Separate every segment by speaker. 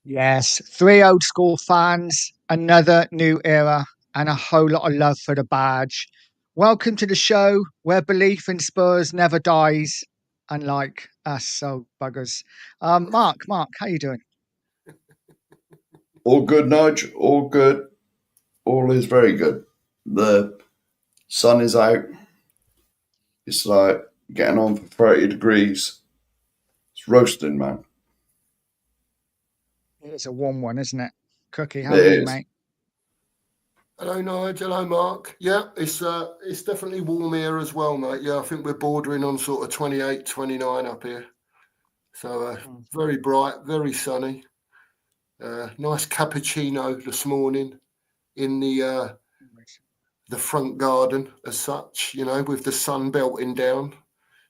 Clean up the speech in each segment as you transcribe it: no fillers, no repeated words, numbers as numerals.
Speaker 1: Yes, three old school fans, another new era, and a whole lot of love for the badge. Welcome to the show where belief in Spurs never dies, unlike us so buggers. Mark, how you doing?
Speaker 2: All good, Nigel. All good. All is very good. The sun is out. It's like getting on for 30 degrees. It's roasting, man.
Speaker 1: It's a warm one, isn't it? Cookie, how
Speaker 2: It
Speaker 1: are you,
Speaker 2: is.
Speaker 1: mate?
Speaker 3: Hello, Nigel. Hello, Mark. Yeah, it's definitely warm here as well, mate. Yeah, I think we're bordering on sort of 28, 29 up here. So very bright, very sunny. Nice cappuccino this morning in the front garden as such, with the sun belting down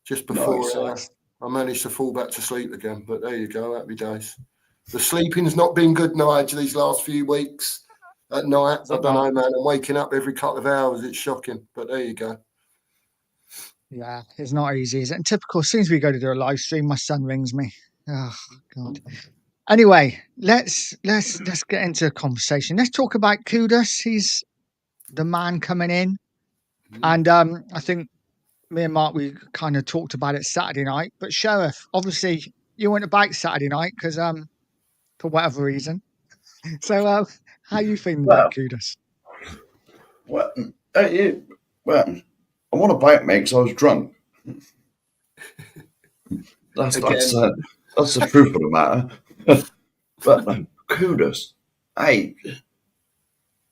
Speaker 3: just before
Speaker 2: Nice.
Speaker 3: I managed to fall back to sleep again. But there you go, happy days. The sleeping's not been good, Nigel, these last few weeks. At night, I don't know, man. I'm waking up every couple of hours. It's shocking, but there you go.
Speaker 1: Yeah, it's not easy, is it? And typical, as soon as we go to do a live stream, my son rings me. Oh God. Anyway, let's get into a conversation. Let's talk about Kudus. He's the man coming in, and I think me and Mark we kind of talked about it Saturday night. But Sheriff, obviously, you went about Saturday night because for whatever reason. So how you feeling about
Speaker 2: Well,
Speaker 1: Kudus?
Speaker 2: well, well, I want to bite me because I was drunk. That's the truth of the matter. But kudos. Hey,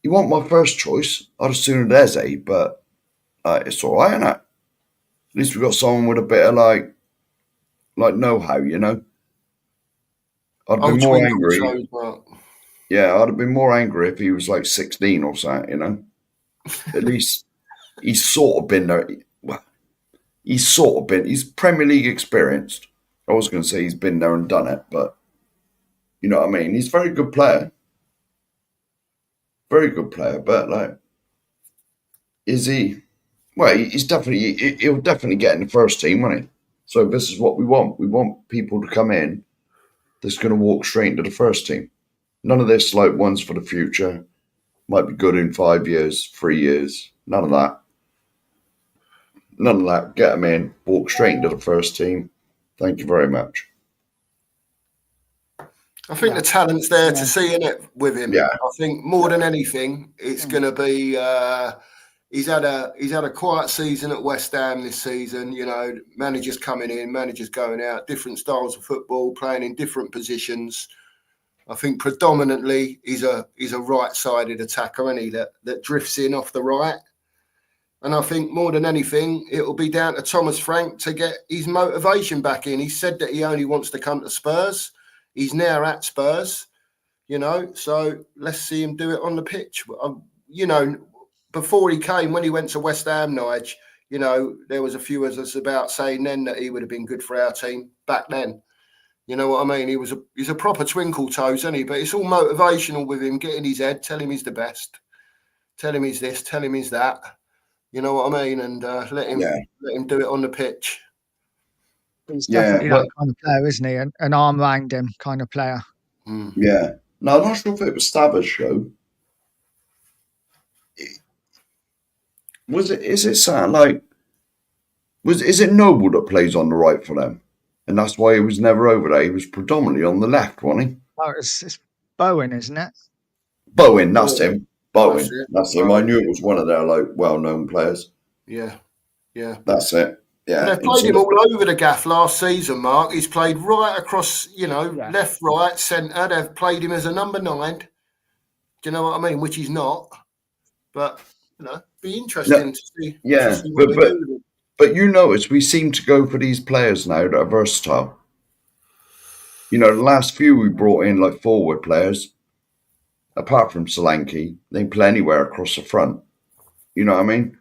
Speaker 2: you want my first choice? I'd as soon as Eze, but it's all right, innit? At least we got someone with a bit of like know-how, you know. I'd be more angry. Yeah, I'd have been more angry if he was like 16 or something, you know. At least he's sort of been there. Well, he's Premier League experienced. I was going to say he's been there and done it, but you know what I mean? He's a very good player. Very good player, but like, is he? Well, he'll definitely get in the first team, won't he? So this is what we want. We want people to come in that's going to walk straight into the first team. None of this like ones for the future. Might be good in 5 years, 3 years. None of that. None of that. Get them in, walk straight into the first team. Thank you very much.
Speaker 3: I think the talent's there to see in it with him.
Speaker 2: Yeah.
Speaker 3: I think more than anything, it's going to be. He's had a quiet season at West Ham this season. You know, managers coming in, managers going out, different styles of football, playing in different positions. I think predominantly he's a right-sided attacker, isn't he? That drifts in off the right. And I think more than anything, it will be down to Thomas Frank to get his motivation back in. He said that he only wants to come to Spurs. He's now at Spurs, you know, so let's see him do it on the pitch. You know, before he came, when he went to West Ham, Nige, you know, there was a few of us about saying then that he would have been good for our team back then. You know what I mean? He's a proper twinkle toes, isn't he? But it's all motivational with him, getting his head, tell him he's the best, tell him he's this, tell him he's that. You know what I mean? And let him do it on the pitch.
Speaker 1: He's definitely that kind of player, isn't he? An arm round him kind of player.
Speaker 2: Yeah. No, I'm not sure if it was Stabbers' show. Is it something like is it Noble that plays on the right for them? And that's why he was never over there. He was predominantly on the left, wasn't he?
Speaker 1: Oh, it's Bowen, isn't it?
Speaker 2: Bowen, that's him. Bowen, that's him. I knew it was one of their like well-known players.
Speaker 3: Yeah.
Speaker 2: That's it. Yeah.
Speaker 3: They've played him all over the gaff last season, Mark. He's played right across, you know, left, right, centre. They've played him as a number 9. Do you know what I mean? Which he's not. But, you know, be interesting to see.
Speaker 2: Yeah,
Speaker 3: to see what they do with him.
Speaker 2: But you notice we seem to go for these players now that are versatile. You know, the last few we brought in like forward players, apart from Solanke, they can play anywhere across the front. You know what I mean?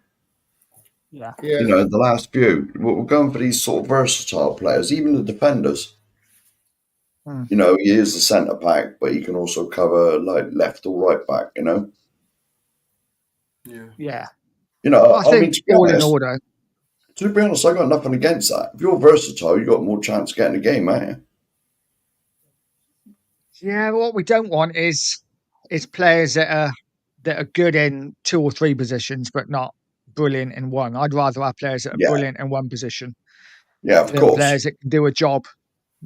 Speaker 1: Yeah.
Speaker 2: You know, the last few, we're going for these sort of versatile players, even the defenders.
Speaker 1: Mm.
Speaker 2: You know, he is a centre back, but he can also cover like left or right back, you know?
Speaker 1: Yeah.
Speaker 2: You know,
Speaker 1: But I
Speaker 2: I mean,
Speaker 1: think all in order.
Speaker 2: to be honest, I got nothing against that. If you're versatile, you got more chance of getting a game, ain't you?
Speaker 1: Yeah, what we don't want is players that are good in 2 or 3 positions, but not brilliant in one. I'd rather have players that are
Speaker 2: Yeah,
Speaker 1: brilliant in one position
Speaker 2: yeah, of
Speaker 1: than
Speaker 2: course.
Speaker 1: players that can do a job.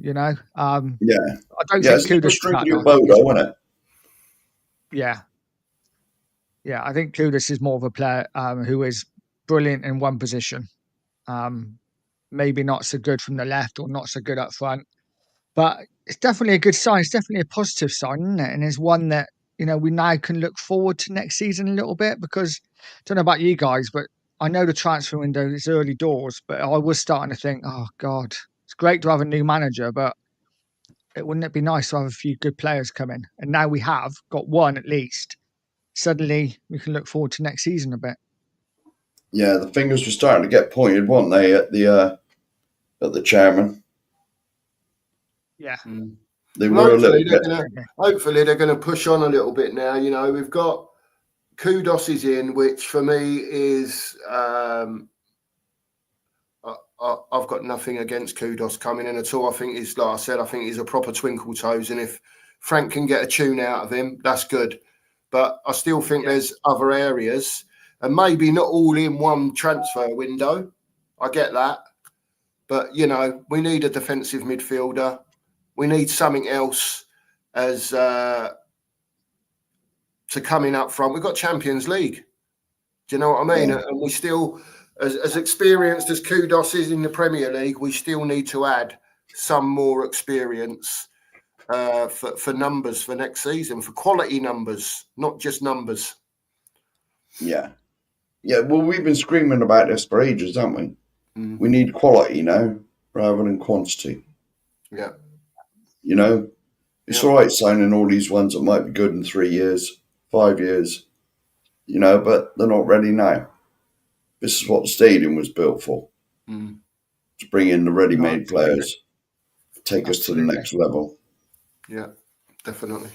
Speaker 1: You know, I
Speaker 2: Yeah,
Speaker 1: don't
Speaker 2: yeah,
Speaker 1: think
Speaker 2: it's like a
Speaker 1: Kudus is
Speaker 2: string
Speaker 1: that
Speaker 2: your
Speaker 1: though. I think
Speaker 2: bow,
Speaker 1: he's
Speaker 2: though, isn't it?
Speaker 1: yeah, yeah. I think Kudus is more of a player who is brilliant in one position. Maybe not so good from the left or not so good up front, but it's definitely a good sign. It's definitely a positive sign, isn't it? And it's one that, you know, we now can look forward to next season a little bit because I don't know about you guys, but I know the transfer window is early doors, but I was starting to think, oh God, it's great to have a new manager, but wouldn't it be nice to have a few good players come in? And now we have got one at least. Suddenly we can look forward to next season a bit.
Speaker 2: Yeah, the fingers were starting to get pointed, weren't they, at the chairman?
Speaker 1: Yeah.
Speaker 2: They
Speaker 3: Well,
Speaker 2: were a little bit.
Speaker 3: hopefully they're gonna push on a little bit now. You know, we've got Kudos is in, which for me is I've got nothing against Kudos coming in at all. I think he's, like I said, I think he's a proper twinkle toes, and if Frank can get a tune out of him, that's good. But I still think there's other areas, and maybe not all in one transfer window. I get that, but you know, we need a defensive midfielder. We need something else as to coming up front. We've got Champions League. Do you know what I mean?
Speaker 2: Yeah.
Speaker 3: And we still, as experienced as Kudos is in the Premier League, we still need to add some more experience for numbers for next season, for quality numbers, not just numbers.
Speaker 2: Yeah. Yeah, well, we've been screaming about this for ages, haven't we? We need quality now rather than quantity.
Speaker 3: Yeah.
Speaker 2: You know, it's all right signing all these ones that might be good in 3 years, 5 years, you know, but they're not ready now. This is what the stadium was built for, to bring in the ready-made players, take us to the next level.
Speaker 3: Yeah, definitely.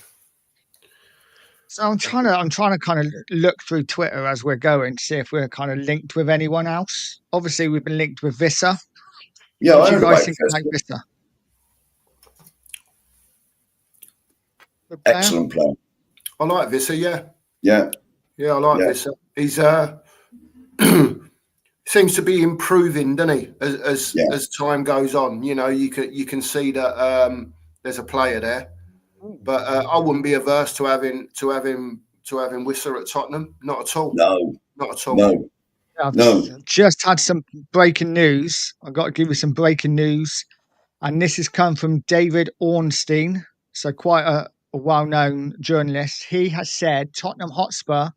Speaker 1: So I'm trying to kind of look through Twitter as we're going to see if we're kind of linked with anyone else. Obviously, we've been linked with Visser.
Speaker 2: Yeah,
Speaker 1: What
Speaker 2: I
Speaker 1: do you
Speaker 2: heard
Speaker 1: guys
Speaker 2: about
Speaker 1: think
Speaker 2: this.
Speaker 1: about Visser?
Speaker 2: Excellent player.
Speaker 3: I like Visser, yeah.
Speaker 2: Yeah.
Speaker 3: Yeah, I like Visser. He's seems to be improving, doesn't he? As time goes on, you know, you can see that there's a player there. But I wouldn't be averse to having Visser at Tottenham. Not at all.
Speaker 2: No.
Speaker 3: Not at all.
Speaker 2: No.
Speaker 1: I've just had some breaking news. I've got to give you some breaking news. And this has come from David Ornstein. So quite a well-known journalist. He has said Tottenham Hotspur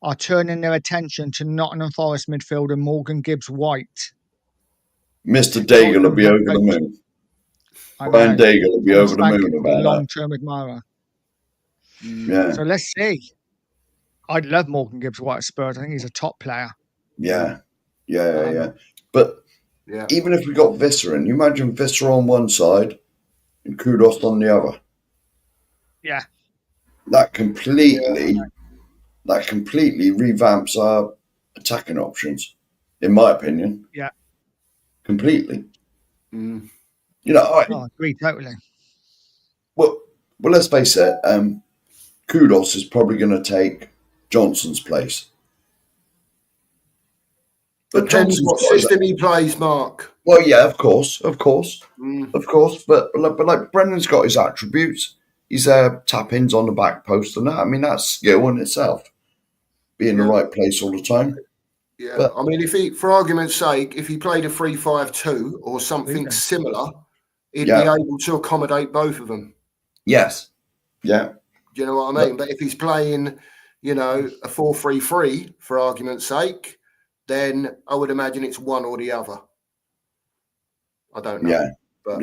Speaker 1: are turning their attention to Nottingham Forest midfielder Morgan Gibbs-White.
Speaker 2: Mr. Daigle will be over the moon. Brian Daigle will be over the moon about that.
Speaker 1: Long-term admirer.
Speaker 2: Yeah.
Speaker 1: So let's see. I'd love Morgan Gibbs-White at Spurs. I think he's a top player.
Speaker 2: Yeah. But even if we got Visser in, you imagine Visser on one side and Kudos on the other.
Speaker 1: Yeah.
Speaker 2: That completely revamps our attacking options, in my opinion.
Speaker 1: Yeah.
Speaker 2: Completely. You know,
Speaker 1: I agree totally.
Speaker 2: Well, let's face it. Kudos is probably going to take Johnson's place. But
Speaker 3: depends what system he plays, Mark.
Speaker 2: Well, yeah, of course. But like Brennan's got his attributes. He's tap-ins on the back post and that. I mean, that's skill in itself. Be in the right place all the time.
Speaker 3: Yeah, but, I mean, if he, for argument's sake, if he played a 3-5-2 or something similar, he'd be able to accommodate both of them.
Speaker 2: Yes. Yeah.
Speaker 3: Do you know what I mean? But if he's playing, you know, a 4-3-3, for argument's sake, then I would imagine it's one or the other. I don't know.
Speaker 2: Yeah.
Speaker 3: But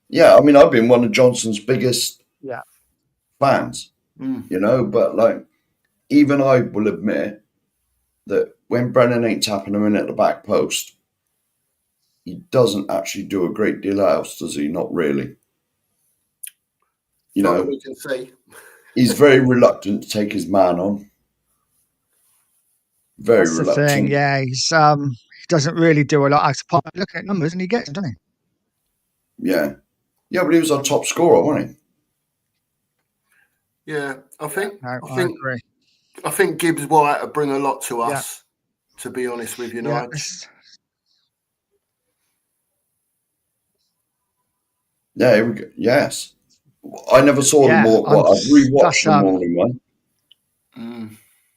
Speaker 2: Yeah. I mean, I've been one of Johnson's biggest fans. you know. But like, even I will admit that when Brennan ain't tapping him in at the back post, he doesn't actually do a great deal else, does he? Not really. You
Speaker 3: Not that
Speaker 2: know,
Speaker 3: we can see.
Speaker 2: he's very reluctant to take his man on. Very
Speaker 1: That's the thing.
Speaker 2: reluctant.
Speaker 1: Yeah, he doesn't really do a lot. I suppose looking at numbers, and he gets them, doesn't he?
Speaker 2: Yeah. Yeah, but he was our top scorer, wasn't
Speaker 3: Yeah, I think
Speaker 1: No, I agree.
Speaker 3: I think Gibbs White will bring a lot to
Speaker 1: Yeah.
Speaker 3: us. To be honest with you,
Speaker 1: Yeah,
Speaker 3: Nige.
Speaker 2: Yeah, here we go. Yes. I never saw the
Speaker 1: yeah.
Speaker 2: more. Well, I've rewatched
Speaker 1: Plus,
Speaker 2: the morning one.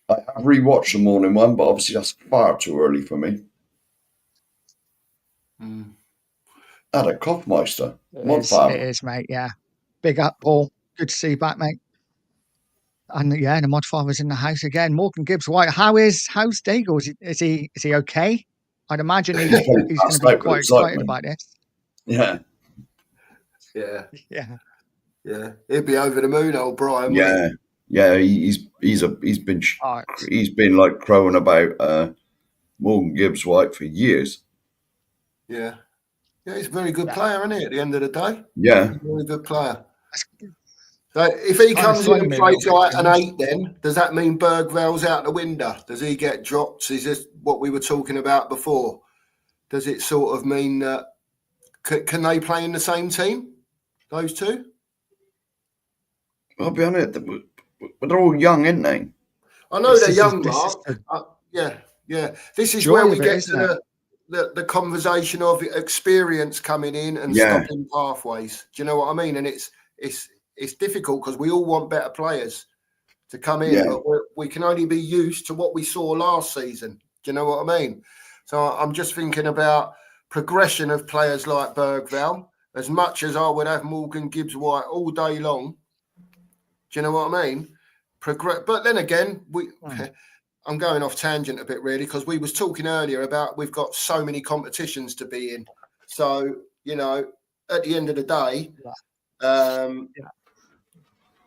Speaker 2: I have rewatched the morning one, but obviously that's far too early for me. Had a Koffmeister.
Speaker 1: it is, mate. Yeah, big up, Paul. Good to see you back, mate. And yeah, the mod father's in the house again. Morgan Gibbs White. How's Daigle? Is he okay? I'd imagine
Speaker 2: He's probably
Speaker 1: he's going to
Speaker 2: passed
Speaker 1: be
Speaker 2: out with
Speaker 1: quite excited
Speaker 2: excitement.
Speaker 1: about this.
Speaker 2: Yeah.
Speaker 3: Yeah.
Speaker 1: Yeah.
Speaker 3: Yeah. He'd be over the moon, old Brian,
Speaker 2: Yeah.
Speaker 3: wouldn't
Speaker 2: Yeah, he's been like crowing about Morgan Gibbs White for years.
Speaker 3: he? Yeah. Yeah, he's a very good
Speaker 1: Yeah.
Speaker 3: player, isn't he, at the end of the day?
Speaker 2: Yeah.
Speaker 3: He's a very good player.
Speaker 1: That's-
Speaker 3: So if he
Speaker 1: kinda
Speaker 3: comes in
Speaker 1: thrown
Speaker 3: and
Speaker 1: me a little
Speaker 3: plays
Speaker 1: bit,
Speaker 3: like
Speaker 1: to
Speaker 3: an
Speaker 1: be honest.
Speaker 3: 8, then does that mean Bergval's out the window? Does he get dropped? Is this what we were talking about before? Does it sort of mean that can they play in the same team, those two?
Speaker 2: I'll be honest, but they're all young, aren't they?
Speaker 3: I know they're
Speaker 1: This
Speaker 3: young,
Speaker 1: is
Speaker 3: Mark.
Speaker 1: the
Speaker 3: Yeah. This is
Speaker 1: joy
Speaker 3: where we
Speaker 1: of it,
Speaker 3: get
Speaker 1: isn't
Speaker 3: to
Speaker 1: it?
Speaker 3: the conversation of experience coming in and
Speaker 2: Yeah.
Speaker 3: stopping pathways. Do you know what I mean? And it's difficult because we all want better players to come in,
Speaker 2: Yeah.
Speaker 3: but we can only be used to what we saw last season. Do you know what I mean? So I'm just thinking about progression of players like Bergval. As much as I would have Morgan Gibbs White all day long, do you know what I mean? But then again, I'm going off tangent a bit really because we was talking earlier about we've got so many competitions to be in. So you know, at the end of the day,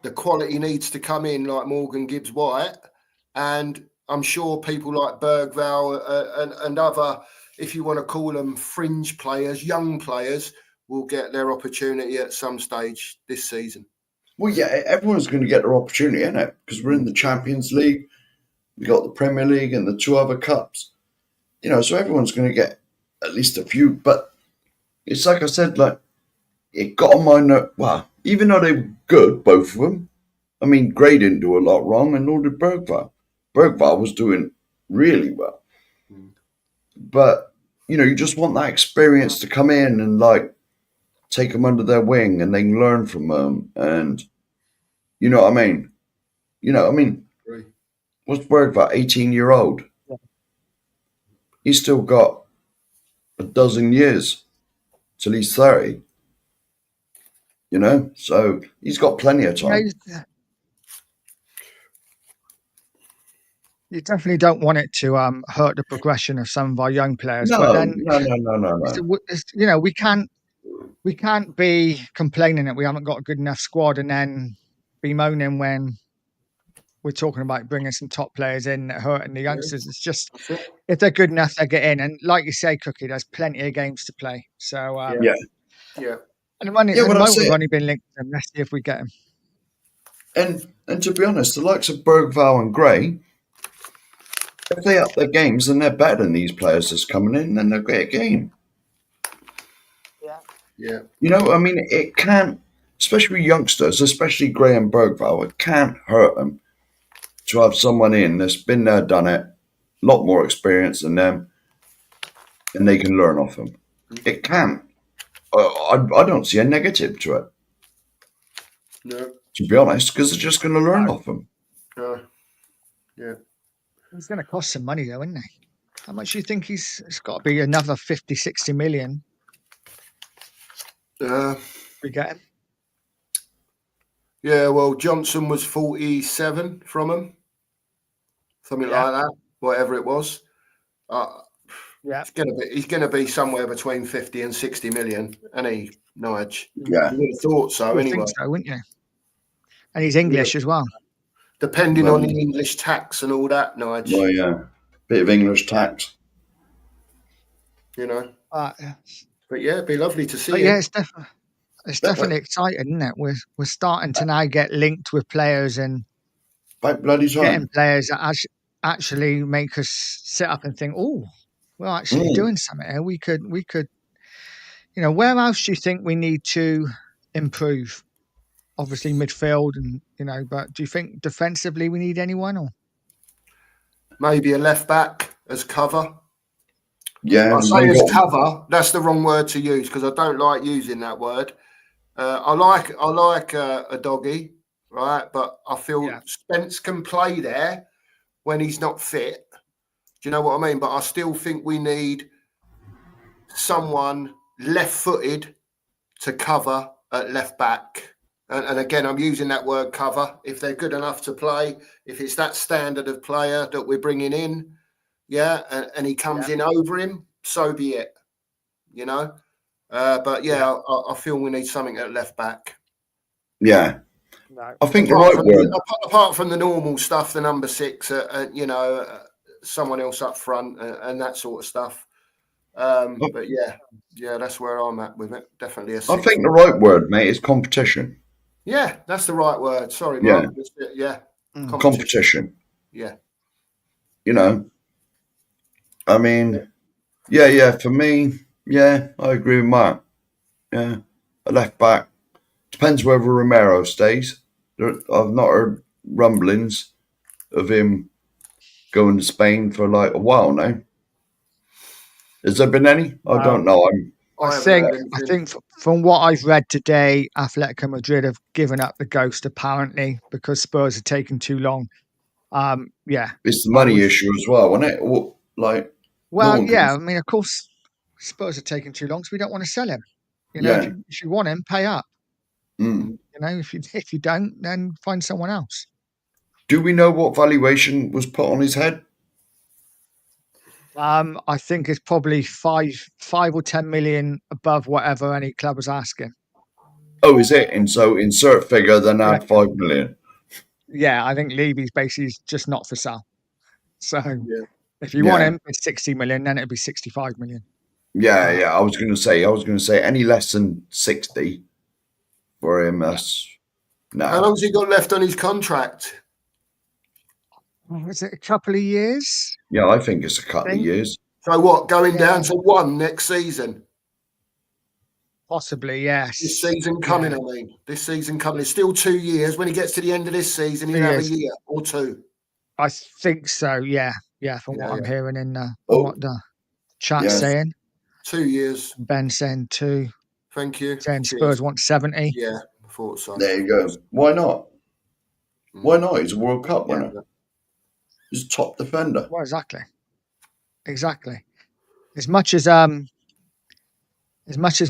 Speaker 3: the quality needs to come in like Morgan Gibbs White, and I'm sure people like Bergval and other, if you want to call them fringe players, young players, will get their opportunity at some stage this season.
Speaker 2: Well, yeah, everyone's going to get their opportunity, isn't it? Because we're in the Champions League, we got the Premier League and the 2 other cups. You know, so everyone's going to get at least a few. But it's like I said, like it got on my note. Well, even though they were good, both of them. I mean, Gray didn't do a lot wrong, and nor did Bergval. Bergval was doing really well. But you know, you just want that experience to come in and like take them under their wing, and they can learn from them. And you know what I mean? You know, I mean, what's Bergval? 18-year-old. He's still got a dozen years till he's 30. You know, so he's got plenty of time.
Speaker 1: You definitely don't want it to hurt the progression of some of our young players.
Speaker 2: No,
Speaker 1: But then,
Speaker 2: no.
Speaker 1: you know, we can't be complaining that we haven't got a good enough squad and then be moaning when we're talking about bringing some top players in that hurting the youngsters. It's just if they're good enough, they get in. And like you say, Cookie, there's plenty of games to play. So
Speaker 3: yeah.
Speaker 1: And at the moment we've only been linked to them. Let's see if we get them.
Speaker 2: And to be honest, the likes of Bergval and Gray, if they up their games and they're better than these players that's coming in, then they'll get a game.
Speaker 3: Yeah.
Speaker 2: You know, I mean, it can't, especially youngsters, especially Gray and Bergval, it can't hurt them to have someone in that's been there, done it, a lot more experience than them, and they can learn off them. It can't. I don't see a negative to it.
Speaker 3: No.
Speaker 2: To be honest, because they're just going to learn off them.
Speaker 3: Yeah.
Speaker 1: It's going to cost some money, though, isn't it? How much do you think it's got to be another 50, 60 million? We get him.
Speaker 3: Yeah, well, Johnson was 47 from him. Something like that, whatever it was. He's gonna be somewhere between 50 and 60 million, and Nige.
Speaker 2: Yeah.
Speaker 3: You would have thought so, anyway.
Speaker 1: Think so, wouldn't you? and he's English as well.
Speaker 3: Depending on the English tax and all that, Nigel.
Speaker 2: Well, yeah, bit of English tax.
Speaker 3: You know.
Speaker 1: Yeah.
Speaker 3: But yeah, it'd be lovely to see
Speaker 1: But
Speaker 3: him.
Speaker 1: yeah, it's definitely exciting, isn't it? We're starting to now get linked with players and
Speaker 2: Back bloody
Speaker 1: getting
Speaker 2: time.
Speaker 1: players that actually make us sit up and think, oh, we're actually doing something here. We could, where else do you think we need to improve? Obviously midfield and, but do you think defensively we need anyone or?
Speaker 3: Maybe a left back as cover.
Speaker 2: Yeah,
Speaker 3: I say as cover. That's the wrong word to use because I don't like using that word. I like a doggy, right? But I feel Spence can play there when he's not fit. Do you know what I mean? But I still think we need someone left-footed to cover at left back. And again, I'm using that word cover. If they're good enough to play, if it's that standard of player that we're bringing in, and he comes in over him, so be it. But I feel we need something at left back.
Speaker 2: Yeah.
Speaker 1: No.
Speaker 2: I think the right word.
Speaker 3: Apart from the normal stuff, the number 6, someone else up front and that sort of stuff. But yeah, that's where I'm at with it. Definitely a 6.
Speaker 2: I think the right word, mate, is competition.
Speaker 3: Yeah, that's the right word. Sorry, Mark. Yeah.
Speaker 2: Competition.
Speaker 3: Yeah.
Speaker 2: I mean, for me, I agree with Mark. Yeah, a left back. Depends whether Romero stays. I've not heard rumblings of him going to Spain for like a while now. Has there been any? I don't know.
Speaker 1: I think from what I've read today, Atletico Madrid have given up the ghost apparently because Spurs are taking too long.
Speaker 2: It's the money issue as well, isn't it?
Speaker 1: I mean, of course, Spurs are taking too long, so we don't want to sell him. If you want him, pay up. If you don't, then find someone else.
Speaker 2: Do we know what valuation was put on his head?
Speaker 1: I think it's probably 5 or 10 million above whatever any club was asking.
Speaker 2: Oh, is it? And so insert figure, then add 5 million.
Speaker 1: Yeah, I think Levy's basically just not for sale. So if you want him, it's 60 million, then it'd be 65 million.
Speaker 2: Yeah. I was going to say any less than 60 for him. That's no.
Speaker 3: How long's he got left on his contract?
Speaker 1: Was it a couple of years?
Speaker 2: Yeah, I think it's a couple of years.
Speaker 3: So what? Going down to 1 next season?
Speaker 1: Possibly, yes.
Speaker 3: This season coming, This season coming. It's still 2 years. When he gets to the end of this season, he'll have a year or 2.
Speaker 1: I think so, yeah. Yeah, from what I'm hearing in what the chat's saying.
Speaker 3: 2 years.
Speaker 1: Ben saying 2.
Speaker 3: Thank you.
Speaker 1: Saying Spurs want 70.
Speaker 3: Yeah, I thought so.
Speaker 2: There you go. Why not? Why not? He's a World Cup winner. He's a top defender.
Speaker 1: Well, exactly. As much as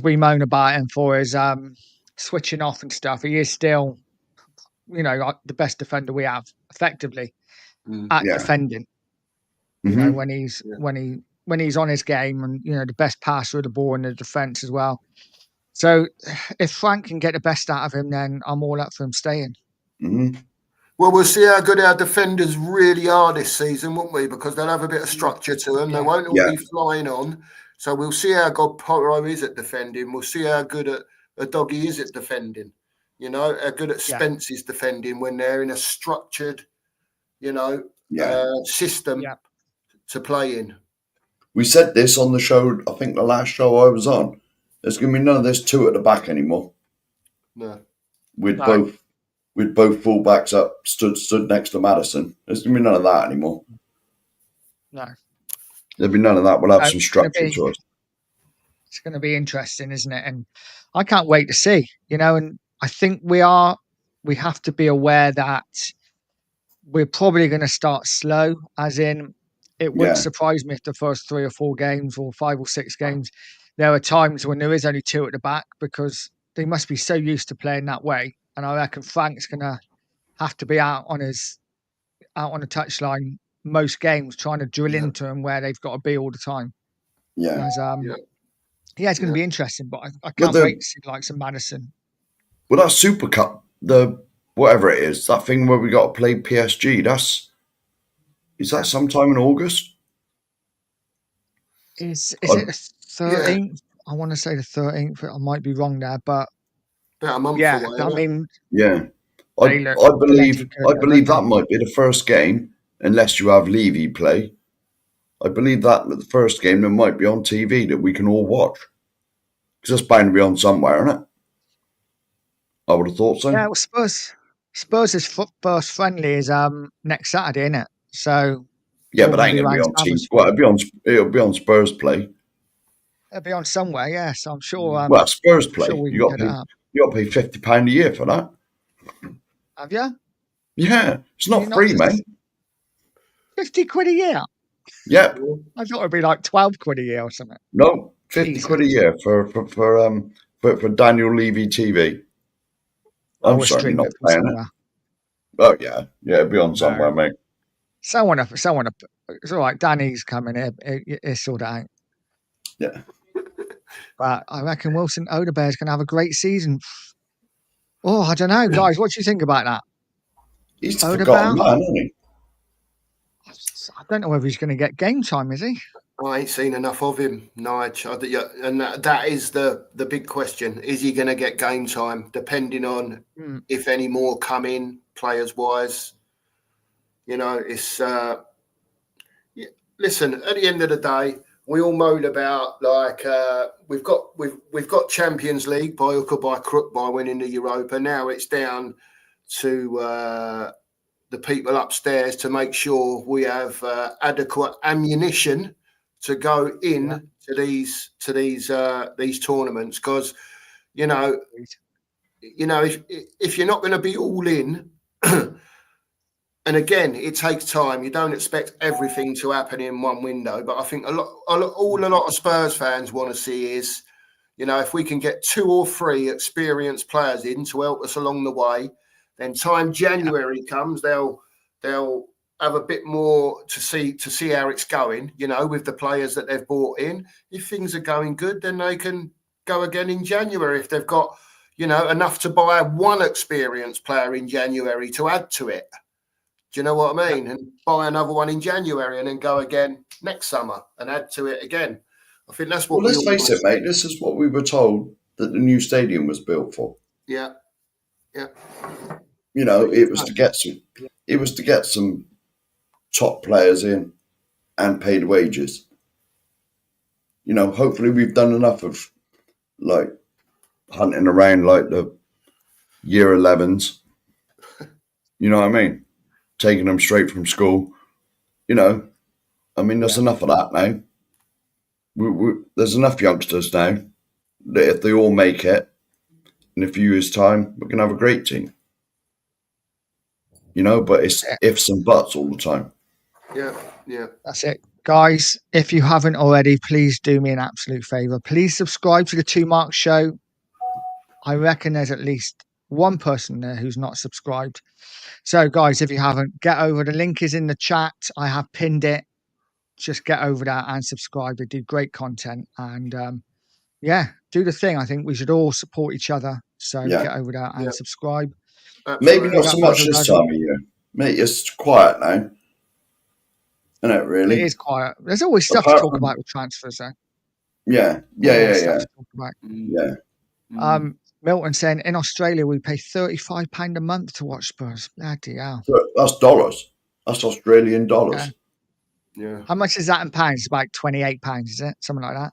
Speaker 1: we moan about him for his switching off and stuff, he is still, the best defender we have, effectively, at defending. When he's on his game and the best passer of the ball in the defence as well. So if Frank can get the best out of him, then I'm all up for him staying.
Speaker 2: Mm-hmm.
Speaker 3: Well, we'll see how good our defenders really are this season, won't we? Because they'll have a bit of structure to them. They won't all be flying on. So we'll see how good Porro is at defending. We'll see how good a Doggy is at defending. How good at Spence is defending when they're in a structured, system to play in.
Speaker 2: We said this on the show, I think the last show I was on. There's going to be none of this 2 at the back anymore.
Speaker 3: No.
Speaker 2: With both fullbacks up, stood next to Maddison. There's going to be none of that anymore.
Speaker 1: No.
Speaker 2: There'll be none of that. We'll have some structure to it.
Speaker 1: It's going to be interesting, isn't it? And I can't wait to see, and I think we have to be aware that we're probably going to start slow, as in it wouldn't surprise me if the first 3 or 4 games or 5 or 6 games, there are times when there is only 2 at the back because they must be so used to playing that way. And I reckon Frank's going to have to be out on the touchline most games, trying to drill into them where they've got to be all the time.
Speaker 2: Yeah.
Speaker 1: It's going to be interesting, but I can't wait to see like some Maddison.
Speaker 2: Well, that Super Cup, the whatever it is, that thing where we got to play PSG. Is that sometime in August?
Speaker 1: Is
Speaker 2: I,
Speaker 1: it the 13th? I want to say the 13th. I might be wrong there, but
Speaker 3: About a month
Speaker 1: yeah,
Speaker 3: away.
Speaker 1: I
Speaker 3: Isn't it?
Speaker 1: mean,
Speaker 2: yeah,
Speaker 1: they look
Speaker 2: I
Speaker 1: plenty
Speaker 2: believe
Speaker 1: good, don't
Speaker 2: that
Speaker 1: they?
Speaker 2: might be the first game, unless you have Levy play. I believe that the first game that might be on TV that we can all watch, because it's bound to be on somewhere, isn't it? I would have thought so.
Speaker 1: Yeah, well, Spurs' first friendly is next Saturday, isn't it? So it's
Speaker 2: Yeah,
Speaker 1: all
Speaker 2: but
Speaker 1: going
Speaker 2: that
Speaker 1: to
Speaker 2: ain't
Speaker 1: be
Speaker 2: going to be
Speaker 1: around
Speaker 2: on TV. Well,
Speaker 1: Spurs.
Speaker 2: it'll be on Spurs play.
Speaker 1: It'll be on somewhere, yeah. So I'm sure.
Speaker 2: Well, Spurs
Speaker 1: Sure
Speaker 2: play.
Speaker 1: we can get it up.
Speaker 2: You got to pay £50 a year for that.
Speaker 1: Have you?
Speaker 2: Yeah, it's
Speaker 1: Can you
Speaker 2: not
Speaker 1: not
Speaker 2: free,
Speaker 1: just
Speaker 2: mate.
Speaker 1: 50 quid a year?
Speaker 2: Yep.
Speaker 1: I thought it'd be like 12 quid a year or something.
Speaker 2: No, 50
Speaker 1: Jesus.
Speaker 2: quid a year for Daniel Levy TV.
Speaker 1: Well,
Speaker 2: I'm
Speaker 1: we'll
Speaker 2: certainly
Speaker 1: stream
Speaker 2: not
Speaker 1: it from
Speaker 2: paying it.
Speaker 1: somewhere.
Speaker 2: Oh yeah, it'll be on somewhere,
Speaker 1: No.
Speaker 2: mate.
Speaker 1: Someone, it's all right. Danny's coming here. He'll sort it out.
Speaker 2: Yeah,
Speaker 1: But I reckon Wilson Odebear's going to have a great season. Oh, I don't know, guys. What do you think about that?
Speaker 2: he's the forgotten
Speaker 1: Odebear?
Speaker 2: man, isn't he?
Speaker 1: I don't know whether he's going to get game time, is he?
Speaker 3: I ain't seen enough of him, Nige. And that is the big question. Is he going to get game time, depending on if any more come in, players-wise? You know, it's... listen, at the end of the day, we all moan about, like, we've got Champions League by hook or by crook by winning the Europa. Now it's down to the people upstairs to make sure we have adequate ammunition to go in to these tournaments, because you know if you're not going to be all in, and again it takes time. You don't expect everything to happen in one window, but I think a lot of Spurs fans want to see is, if we can get 2 or 3 experienced players in to help us along the way, then time January comes, they'll have a bit more to see how it's going, with the players that they've brought in. If things are going good, then they can go again in January if they've got, enough to buy one experienced player in January to add to it. Do you know what I mean? And buy another one in January and then go again next summer and add to it again. I think that's what
Speaker 2: Well, let's face it, mate. This is what we were told that the new stadium was built for.
Speaker 3: Yeah.
Speaker 2: It was to get some top players in and paid wages. Hopefully we've done enough of like hunting around like the year 11s. You know what I mean? Taking them straight from school. There's enough of that now. There's enough youngsters now that if they all make it in a few years' time, we're gonna have a great team. But it's ifs and buts all the time.
Speaker 3: Yeah.
Speaker 1: That's it. Guys, if you haven't already, please do me an absolute favour. Please subscribe to the Two Marks Show. I reckon there's at least one person there who's not subscribed. So, guys, if you haven't, get over. The link is in the chat. I have pinned it. Just get over there and subscribe. They do great content. And do the thing. I think we should all support each other. So get over there and subscribe.
Speaker 2: Maybe not so much this time of year. Mate, it's quiet now. Isn't it, really?
Speaker 1: It is quiet. There's always stuff to talk about with transfers, though.
Speaker 2: Yeah.
Speaker 1: Milton saying in Australia we pay £35 a month to watch Spurs. Bloody hell.
Speaker 2: That's dollars. That's Australian dollars.
Speaker 3: Yeah.
Speaker 1: How much is that in pounds? It's about £28, is it? Something like that.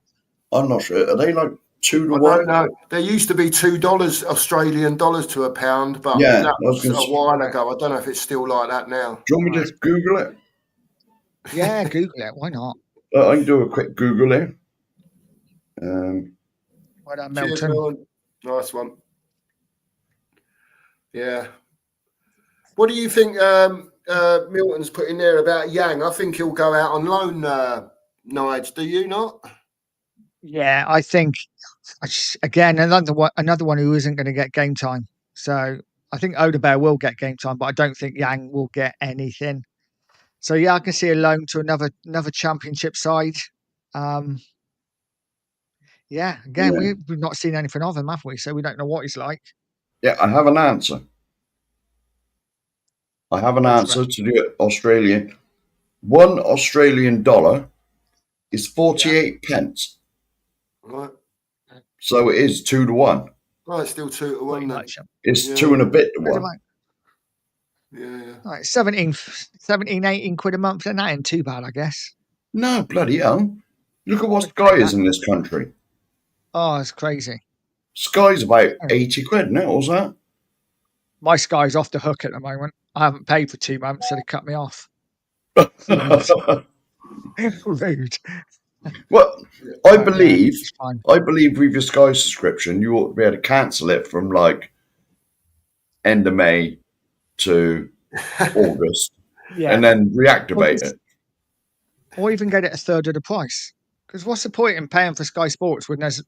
Speaker 2: I'm not sure. Are they like 2 to 1?
Speaker 3: I don't know. There used to be $2 Australian dollars to a pound, but that was a while ago. I don't know if it's still like that now.
Speaker 2: Do you want me to Google it?
Speaker 1: Yeah, Google it. Why not?
Speaker 2: I can do a quick Google here.
Speaker 1: Well done,
Speaker 3: Cheers,
Speaker 1: Milton.
Speaker 3: Nice one. Yeah. What do you think Milton's put in there about Yang? I think he'll go out on loan, Nige. Do you not?
Speaker 1: Yeah, I think again another one who isn't going to get game time. So I think Odebear will get game time, but I don't think Yang will get anything. So yeah, I can see a loan to another championship side. We've not seen anything of him, have we? So we don't know what he's like.
Speaker 2: Yeah, I have an answer. I have an
Speaker 1: Go for
Speaker 2: answer to the Australian. $1 is 48 pence.
Speaker 3: Right.
Speaker 2: So it is 2 to 1.
Speaker 3: Right, still 2 to 1
Speaker 1: pretty
Speaker 3: then.
Speaker 1: much.
Speaker 2: It's
Speaker 3: Yeah.
Speaker 2: 2 and a bit to
Speaker 1: Pretty
Speaker 2: 1.
Speaker 1: much.
Speaker 3: Yeah.
Speaker 1: Right, 17, 18 quid a month, and that ain't too bad, I guess.
Speaker 2: No, bloody hell. Look at what
Speaker 1: I'd
Speaker 2: Sky
Speaker 1: take
Speaker 2: is
Speaker 1: that.
Speaker 2: in this country.
Speaker 1: Oh, it's crazy.
Speaker 2: Sky's about
Speaker 1: Oh.
Speaker 2: 80 quid, isn't it? What's that?
Speaker 1: My Sky's off the hook at the moment. I haven't paid for 2 months, so they cut me off. Rude.
Speaker 2: Well, I
Speaker 1: But,
Speaker 2: believe
Speaker 1: it's fine.
Speaker 2: with your Sky subscription, you ought to be able to cancel it from like end of May to August,
Speaker 1: Yeah.
Speaker 2: and then reactivate it.
Speaker 1: Or even get it a third of the price. Because what's the point in paying for Sky Sports when there's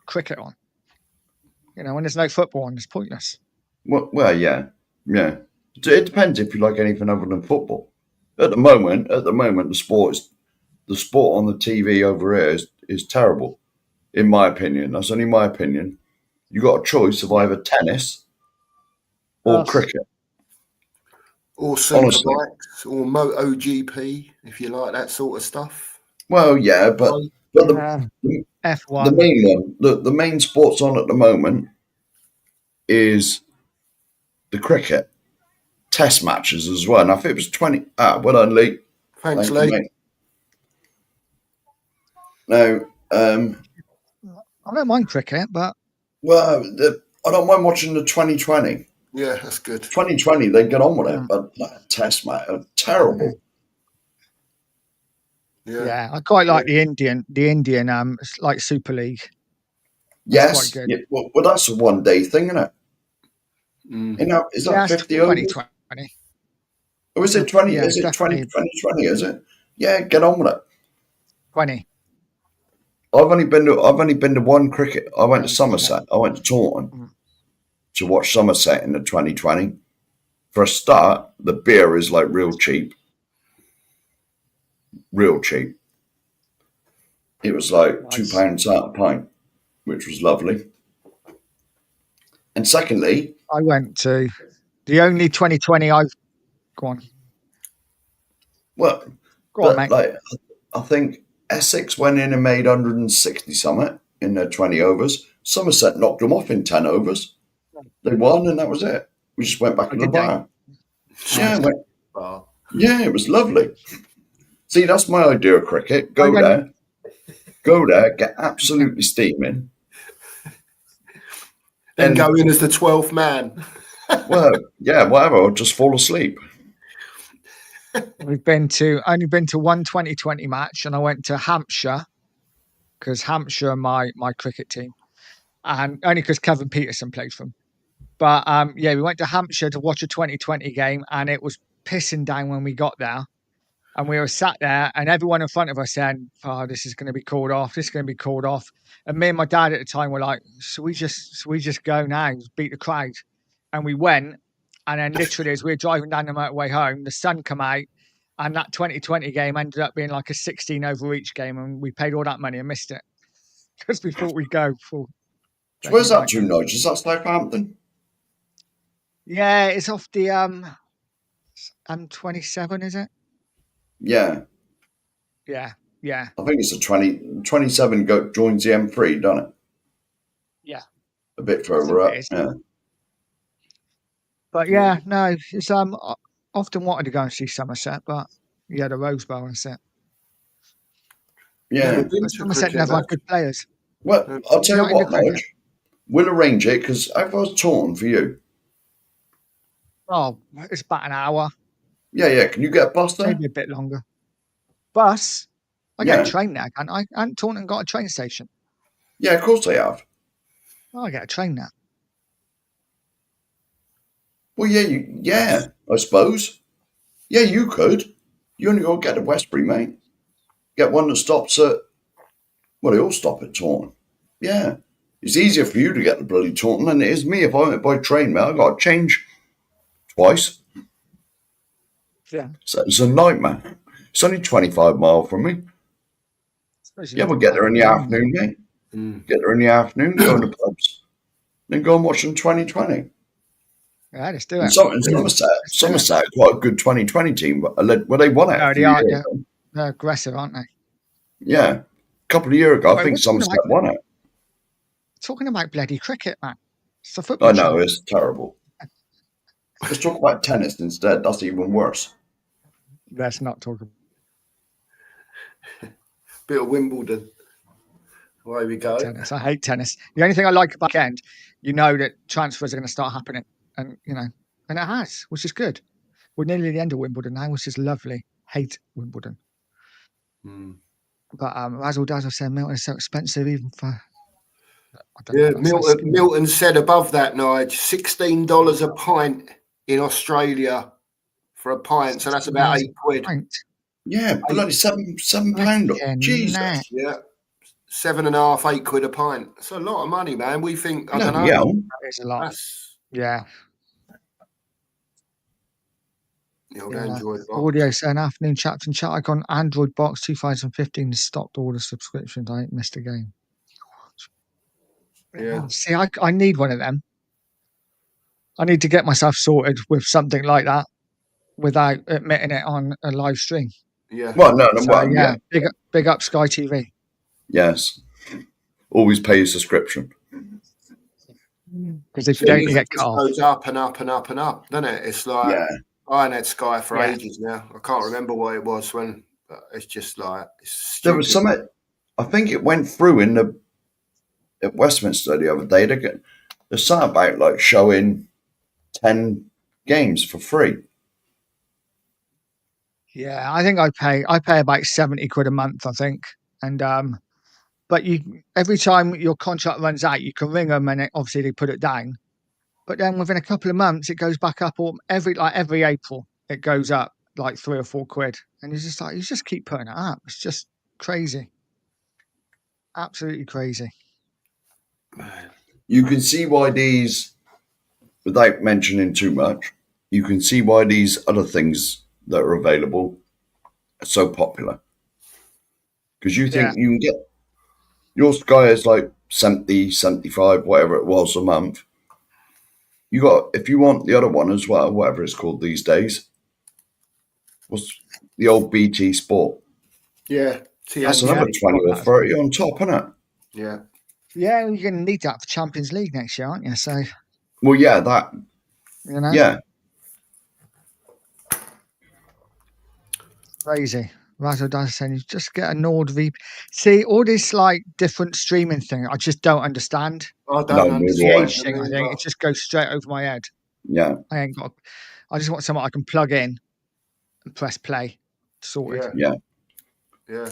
Speaker 1: cricket on? You know, when there's no football on, it's pointless.
Speaker 2: Well, yeah. It depends if you like anything other than football. At the moment, the sport on the TV over here is terrible, in my opinion. That's only my opinion. You got a choice of either tennis or cricket.
Speaker 3: Or superbikes, or MotoGP, if you like that sort of stuff.
Speaker 2: Well, yeah, but
Speaker 1: F1.
Speaker 2: the main one, the main sports on at the moment is the cricket. Test matches as well. And I think it was 20. Well done, Lee.
Speaker 3: Thanks,
Speaker 2: Thank
Speaker 3: Lee.
Speaker 2: you, mate. Now,
Speaker 1: I don't mind cricket, but
Speaker 2: well, I don't mind watching the 2020.
Speaker 3: Yeah, that's good.
Speaker 2: 2020, they get on with it, but Test match are terrible.
Speaker 1: Yeah, I quite like the Indian, like Super League.
Speaker 2: Yes,
Speaker 1: quite good.
Speaker 2: yeah, well, that's a one-day thing, isn't it? You know, is that 50 overs?
Speaker 1: 2020.
Speaker 2: Or is it 20?
Speaker 1: Yeah,
Speaker 2: is it 2020? Is it? Yeah, get on with it.
Speaker 1: 20.
Speaker 2: I've only been to one cricket. I went to Somerset. I went to Taunton to watch Somerset in the 2020. For a start, the beer is like real cheap. Real cheap. It was like £2 out a pint, which was lovely. And secondly,
Speaker 1: I went to the only 2020 I've gone.
Speaker 2: Well,
Speaker 1: Go on, mate.
Speaker 2: Like, I think Essex went in and made 160 something in their 20 overs. Somerset knocked them off in 10 overs. They won, and that was it. We just went back to the bar. Yeah, it was lovely. See, that's my idea of cricket. Go there, get absolutely steaming.
Speaker 3: Then go in as the 12th man.
Speaker 2: Well, yeah, whatever. I'll just fall asleep.
Speaker 1: We've only been to one 2020 match, and I went to Hampshire because Hampshire are my cricket team, and only because Kevin Peterson played for them. But we went to Hampshire to watch a 2020 game, and it was pissing down when we got there. And we were sat there, and everyone in front of us said, "Oh, this is going to be called off. This is going to be called off." And me and my dad at the time were like, "So we just go now, beat the crowd?" And we went, and then literally as we were driving down the motorway home, the sun come out, and that 2020 game ended up being like a 16 over each game, and we paid all that money and missed it because we thought we'd go full.
Speaker 2: So where's that to, Nigel? Is that Southampton?
Speaker 1: Yeah, it's off the M27, is it?
Speaker 2: Yeah.
Speaker 1: Yeah.
Speaker 2: I think it's a 27 joins the M3, doesn't it?
Speaker 1: Yeah.
Speaker 2: A bit further up. Yeah.
Speaker 1: But yeah, no, it's I often wanted to go and see Somerset, but the Rose Bowl, that's it.
Speaker 2: Yeah.
Speaker 1: Somerset never had good players.
Speaker 2: Well, I'll tell you what, Nigel. We'll arrange it because how far's Taunton for you?
Speaker 1: Oh, it's about an hour.
Speaker 2: Yeah. Can you get a bus there?
Speaker 1: Maybe a bit longer. Bus? I get a train there, can't I? Hasn't Taunton got a train station?
Speaker 2: Yeah, of course they have.
Speaker 1: Oh, I get a train there.
Speaker 2: Well, yeah, I suppose. Yeah, you could. You only got to get to Westbury, mate. Get one that stops at... Well, they all stop at Taunton. Yeah. It's easier for you to get to bloody Taunton than it is me. If I went by train, mate, I've got to change twice.
Speaker 1: Yeah.
Speaker 2: So it's a nightmare. It's only 25 miles from me. Yeah, we'll get there in the afternoon, mate. Get there in the afternoon, go in the pubs, then go and watch them 2020.
Speaker 1: Yeah, let's do
Speaker 2: And
Speaker 1: it.
Speaker 2: Somerset,
Speaker 1: Let's do it.
Speaker 2: Somerset, quite a good 2020 team. But they won it a
Speaker 1: No,
Speaker 2: few
Speaker 1: they are.
Speaker 2: years ago.
Speaker 1: They're aggressive, aren't they?
Speaker 2: Yeah, a couple of years ago, I
Speaker 1: Wait,
Speaker 2: think
Speaker 1: we're
Speaker 2: Somerset won it.
Speaker 1: talking about bloody cricket, man. It's a football
Speaker 2: I know,
Speaker 1: show.
Speaker 2: it's terrible. Let's talk about tennis instead. That's even worse.
Speaker 1: Let's not talk about
Speaker 3: Bit of Wimbledon. Away we go.
Speaker 1: tennis. I hate tennis. The only thing I like about the end, you know that transfers are going to start happening, and and it has, which is good. We're nearly at the end of Wimbledon now, which is lovely. Hate Wimbledon, but Razzle Dazzle said Milton is so expensive, even for. I don't know.
Speaker 3: Milton said above that, Nige, $16 a pint in Australia for a pint, so that's about £8.
Speaker 1: Pint.
Speaker 2: Yeah, bloody £7. Jesus.
Speaker 1: Net.
Speaker 3: Yeah. 7.5, £8 a pint. It's a lot of money, man. We think, I don't know.
Speaker 2: Yeah.
Speaker 1: That is a lot. Yeah.
Speaker 3: You'll go enjoy the box.
Speaker 1: Audio saying afternoon chat and chat icon Android box 2015 has stopped all the subscriptions. I ain't missed a game.
Speaker 3: Yeah.
Speaker 1: See, I need one of them. I need to get myself sorted with something like that without admitting it on a live stream.
Speaker 3: Yeah.
Speaker 2: Well, no,
Speaker 1: So,
Speaker 2: well, yeah.
Speaker 1: Big up Sky TV.
Speaker 2: Yes. Always pay your subscription.
Speaker 1: Because if you don't, you get cut off.
Speaker 3: It goes up and up and up and up, doesn't it? It's like, I ain't had Sky for ages now. I can't remember what it was when, but it's just like, it's
Speaker 2: there was something, I think it went through at Westminster the other day. There's something about like showing 10 games for free.
Speaker 1: Yeah, I think I pay about 70 quid a month, I think. And but every time your contract runs out, you can ring them and obviously they put it down. But then within a couple of months, it goes back up. Or every April, it goes up like 3 or 4 quid, and it's just like you just keep putting it up. It's just crazy, absolutely crazy.
Speaker 2: You can see why these, without mentioning too much, you can see why these other things that are available are so popular. Because you think you can get your Sky is like 70, 75, whatever it was a month. If you want the other one as well, whatever it's called these days, what's the old BT Sport?
Speaker 3: Yeah.
Speaker 2: That's another 20 or 30 on top, isn't it?
Speaker 3: Yeah.
Speaker 1: Yeah, you're going to need that for Champions League next year, aren't you? So.
Speaker 2: Well, yeah, that. Yeah.
Speaker 1: Crazy. Razzle Dazzle saying you just get a NordVPN. See, all this like different streaming thing, I just don't understand.
Speaker 3: I don't understand.
Speaker 1: The thing, I think it just goes straight over my head.
Speaker 2: Yeah.
Speaker 1: I just want something I can plug in and press play. Sorted.
Speaker 2: Yeah.
Speaker 3: Yeah.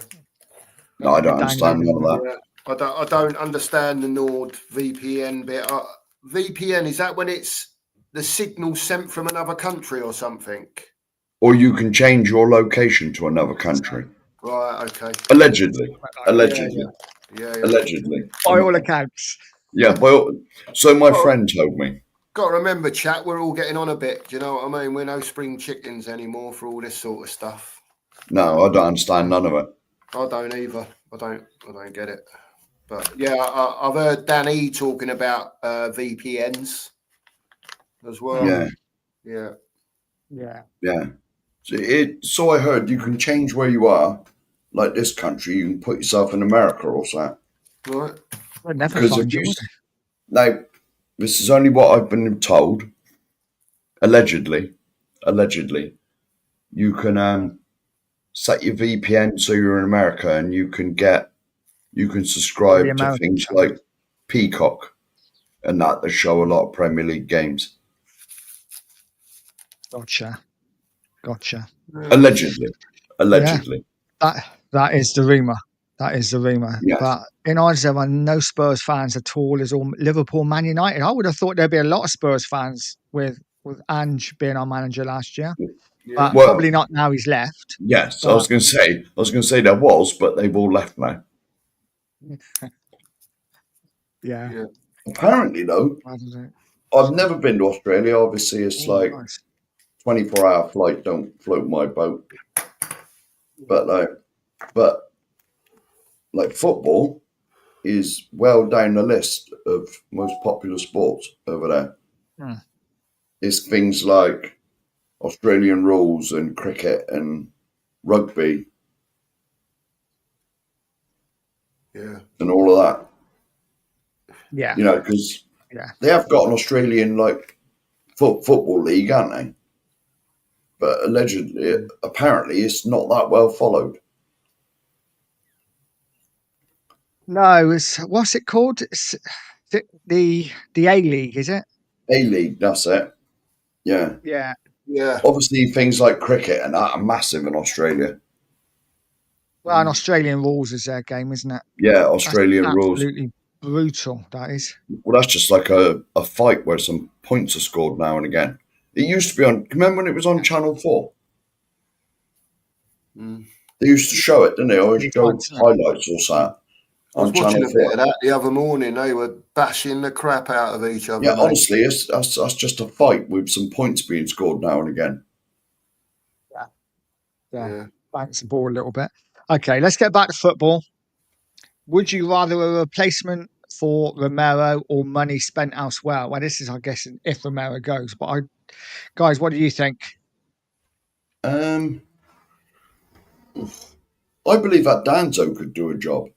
Speaker 2: No, I don't understand none of that.
Speaker 3: Yeah. I don't understand the NordVPN bit. VPN, is that when it's the signal sent from another country or something?
Speaker 2: Or you can change your location to another country.
Speaker 3: Right, okay.
Speaker 2: Allegedly.
Speaker 3: Yeah.
Speaker 2: Allegedly.
Speaker 1: By all accounts.
Speaker 2: Yeah, so my friend told me.
Speaker 3: Got to remember, chat, we're all getting on a bit. Do you know what I mean? We're no spring chickens anymore for all this sort of stuff.
Speaker 2: No, I don't understand none of it.
Speaker 3: I don't either. I don't get it. But yeah, I've heard Danny talking about VPNs as well.
Speaker 2: Yeah. So I heard you can change where you are, like this country. You can put yourself in America or something.
Speaker 3: Right.
Speaker 1: I'd never find you.
Speaker 2: Now, this is only what I've been told. Allegedly, you can set your VPN so you're in America, and you can subscribe to things like Peacock and that show a lot of Premier League games.
Speaker 1: Gotcha.
Speaker 2: Allegedly.
Speaker 1: Yeah. That is the rumour.
Speaker 2: Yes.
Speaker 1: But in Ireland, there are no Spurs fans at all. It's all Liverpool, Man United. I would have thought there'd be a lot of Spurs fans with Ange being our manager last year.
Speaker 3: Yeah.
Speaker 1: But probably not now he's left.
Speaker 2: Yes, I was going to say there was, but they've all left now.
Speaker 1: Yeah.
Speaker 2: Apparently, though, I've never been to Australia. Obviously, it's like 24-hour flight. Don't float my boat. But football is well down the list of most popular sports over there. it's things like Australian rules and cricket and rugby
Speaker 3: Yeah.
Speaker 2: and all of that.
Speaker 1: Yeah.
Speaker 2: You know, because
Speaker 1: Yeah.
Speaker 2: they have got an Australian like football league, aren't they? But allegedly, apparently, it's not that well followed.
Speaker 1: No, it's what's it called? It's the A League, is it?
Speaker 2: A League, that's it. Yeah.
Speaker 1: Yeah.
Speaker 3: Yeah.
Speaker 2: Obviously, things like cricket and that are massive in Australia.
Speaker 1: Well, an Australian rules is their game, isn't it?
Speaker 2: Yeah,
Speaker 1: That's
Speaker 2: Australian rules.
Speaker 1: absolutely brutal. That is.
Speaker 2: Well, that's just like a fight where some points are scored now and again. It used to be on. Remember when it was on Channel 4?
Speaker 3: Mm.
Speaker 2: They used to show it, didn't they? Or
Speaker 1: Many
Speaker 2: show
Speaker 1: times, isn't it?
Speaker 2: highlights or something
Speaker 3: I was
Speaker 2: on
Speaker 3: watching
Speaker 2: Channel
Speaker 3: a bit
Speaker 2: 4.
Speaker 3: of that the other morning. They were bashing the crap out of each other.
Speaker 2: Yeah,
Speaker 3: mate.
Speaker 2: honestly, that's just a fight with some points being scored now and again.
Speaker 1: Yeah. Bounce the ball a little bit. Okay, let's get back to football. Would you rather a replacement for Romero or money spent elsewhere? Well, this is, I guess, if Romero goes. But guys, what do you think?
Speaker 2: I believe that Danzo could do a job.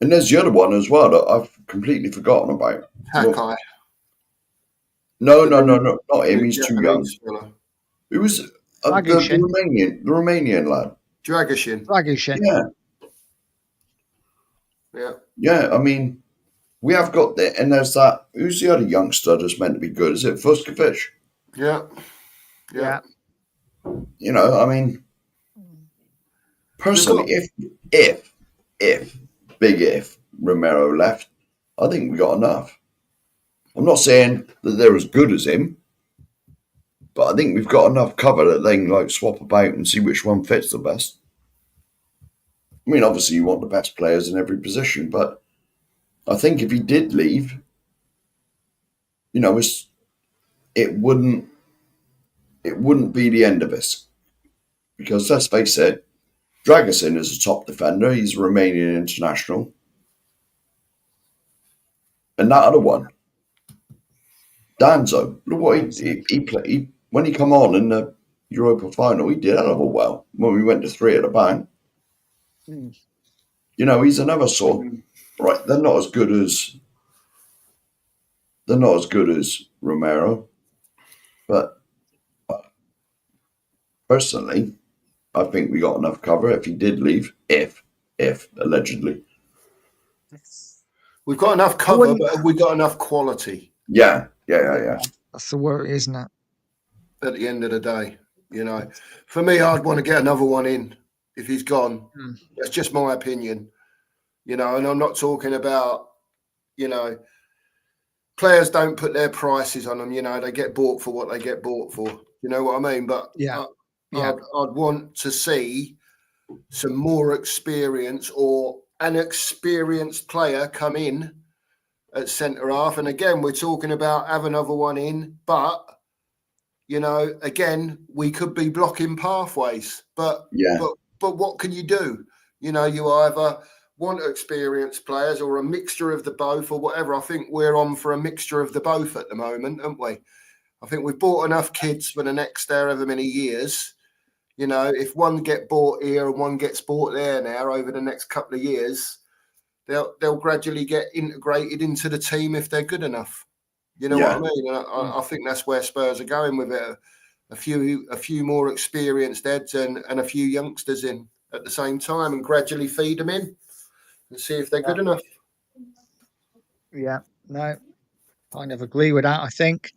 Speaker 2: And there's the other one as well that I've completely forgotten about.
Speaker 3: Hakai.
Speaker 2: No, not him. He's too young.
Speaker 3: Fella.
Speaker 2: Who was the
Speaker 1: Dragushin.
Speaker 2: Romanian lad?
Speaker 3: Dragushin.
Speaker 1: Dragushin.
Speaker 2: Yeah. I mean, we have got that, and there's that. Who's the other youngster that's meant to be good? Is it Vuskovic?
Speaker 3: Yeah.
Speaker 2: You know, I mean, personally, if big if Romero left, I think we got enough. I'm not saying that they're as good as him, but I think we've got enough cover that they can like swap about and see which one fits the best. I mean, obviously you want the best players in every position, but I think if he did leave, you know, it wouldn't be the end of this. Because let's face it, Dragusin is a top defender. He's a Romanian international. And that other one, Danzo, look what he played. When he come on in the Europa final, he did a hell of a well when we went to 3 at the back. You know, he's another sort. Right, they're not as good as Romero, but personally, I think we got enough cover if he did leave. If allegedly,
Speaker 3: we've got enough cover, but have we got enough quality?
Speaker 2: Yeah.
Speaker 1: That's the worry, isn't it?
Speaker 3: At the end of the day, you know, for me, I'd want to get another one in if he's gone. That's just my opinion, you know. And I'm not talking about, you know, players don't put their prices on them. You know, they get bought for what they get bought for. You know what I mean? But I'd want to see some more experience or an experienced player come in at centre half. And again, we're talking about have another one in, but you know, again, we could be blocking pathways. But what can you do? You know, you either want experienced players or a mixture of the both or whatever. I think we're on for a mixture of the both at the moment, aren't we? I think we've bought enough kids for the next however many years. You know, if one get bought here and one gets bought there now over the next couple of years, they'll gradually get integrated into the team if they're good enough. You know what I mean? And I think that's where Spurs are going with it. A few more experienced heads and a few youngsters in at the same time and gradually feed them in and see if they're good enough.
Speaker 1: Yeah, no, I kind of agree with that, I think.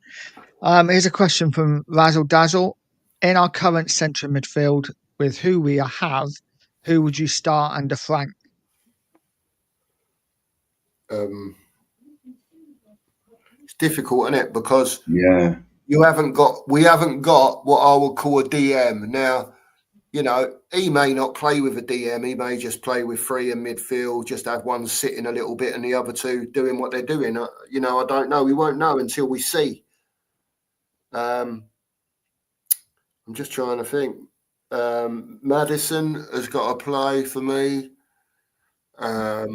Speaker 1: Here's a question from Razzle Dazzle. In our current centre midfield, with who we have, who would you start under Frank?
Speaker 3: It's difficult, isn't it? Because we haven't got what I would call a DM. Now, you know, he may not play with a DM. He may just play with 3 in midfield, just have one sitting a little bit and the other 2 doing what they're doing. You know, I don't know. We won't know until we see. I'm just trying to think. Madison has got to play for me.
Speaker 2: I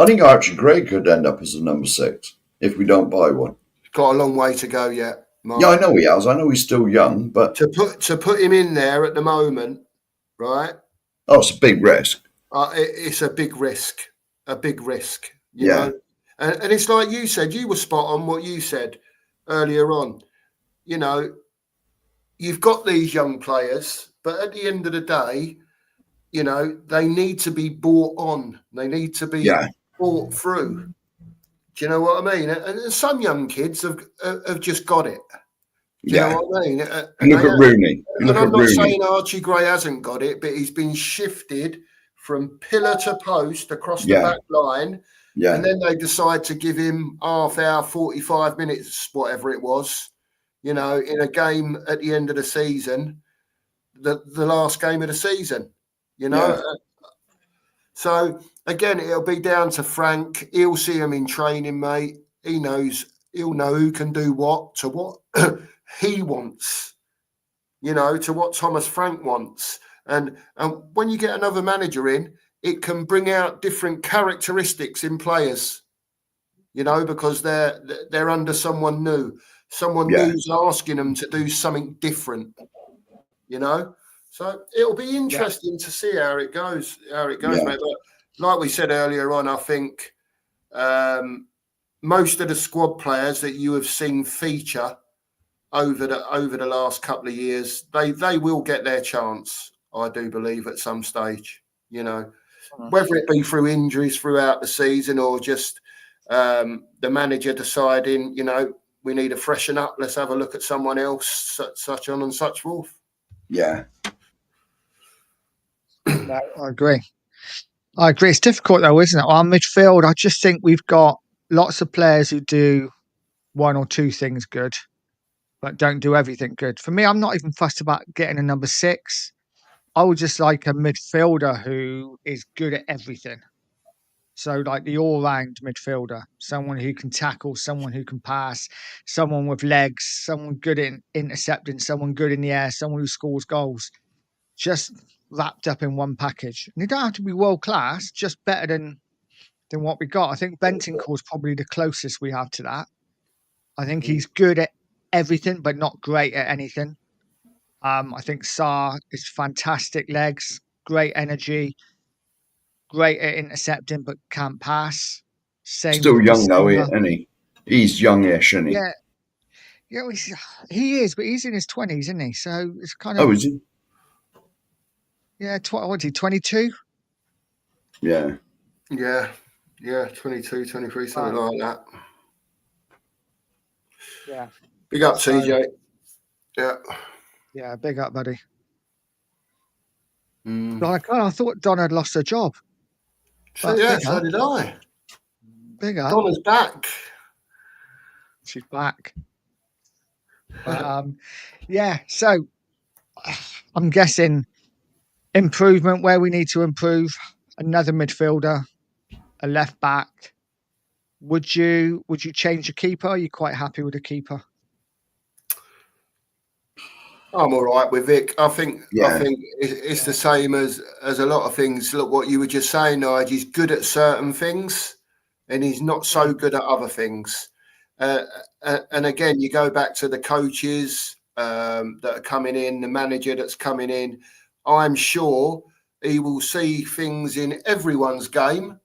Speaker 2: think Archie Gray could end up as a number 6 if we don't buy one.
Speaker 3: got a long way to go yet, Mark.
Speaker 2: Yeah, I know he has. I know he's still young, but
Speaker 3: to put him in there at the moment, right?
Speaker 2: it's a big risk.
Speaker 3: It's a big risk. You
Speaker 2: Yeah.
Speaker 3: know, and it's like you said. You were spot on what you said earlier on. You know, you've got these young players, but at the end of the day, you know, they need to be brought on. They need to be brought through. Do you know what I mean? And some young kids have just got it. Do you know what I mean?
Speaker 2: And look at Rooney.
Speaker 3: And I'm not saying Archie Gray hasn't got it, but he's been shifted from pillar to post across the back line.
Speaker 2: Yeah.
Speaker 3: And then they decide to give him half hour, 45 minutes, whatever it was, you know, in a game at the end of the season, the last game of the season, you know.
Speaker 2: Yeah.
Speaker 3: So, again, it'll be down to Frank. He'll see him in training, mate. He'll know who can do what to what he wants, you know, to what Thomas Frank wants. And when you get another manager in, it can bring out different characteristics in players, you know, because they're under someone new. Someone new's asking them to do something different, you know. So it'll be interesting to see how it goes, mate. But like we said earlier on, I think most of the squad players that you have seen feature over the last couple of years, they will get their chance, I do believe, at some stage, you know, whether it be through injuries throughout the season or just the manager deciding, you know, we need to freshen up, let's have a look at someone else, such on and such forth.
Speaker 2: Yeah.
Speaker 1: No, I agree. It's difficult though, isn't it? On midfield, I just think we've got lots of players who do one or two things good, but don't do everything good. For me, I'm not even fussed about getting a number 6. I would just like a midfielder who is good at everything. So like the all-round midfielder, someone who can tackle, someone who can pass, someone with legs, someone good in intercepting, someone good in the air, someone who scores goals. Just wrapped up in one package. And you don't have to be world class, just better than what we got. I think Bentancur is probably the closest we have to that. I think he's good at everything, but not great at anything. I think Sarr is fantastic legs, great energy, great at intercepting, but can't pass. Same
Speaker 2: Still
Speaker 1: with
Speaker 2: young though,
Speaker 1: Bissouma.
Speaker 2: isn't he? He's youngish, isn't he?
Speaker 1: Yeah. Yeah, he is, but he's in his 20s, isn't he? So it's kind of.
Speaker 2: Oh, is he?
Speaker 1: Yeah, what's he, 22?
Speaker 2: Yeah.
Speaker 3: Yeah, 22, 23, something like that.
Speaker 1: Yeah.
Speaker 3: Big up, TJ.
Speaker 1: Yeah, big up, buddy. But I thought Donna had lost her job.
Speaker 3: So did I.
Speaker 1: Big up.
Speaker 3: Donna's back.
Speaker 1: She's back. But, so I'm guessing improvement where we need to improve. Another midfielder, a left back. Would you change your keeper? Are you quite happy with the keeper?
Speaker 3: I'm all right with Vic. I think it's the same as a lot of things. Look, what you were just saying, Nigel, he's good at certain things and he's not so good at other things. And again, you go back to the coaches that are coming in, the manager that's coming in. I'm sure he will see things in everyone's game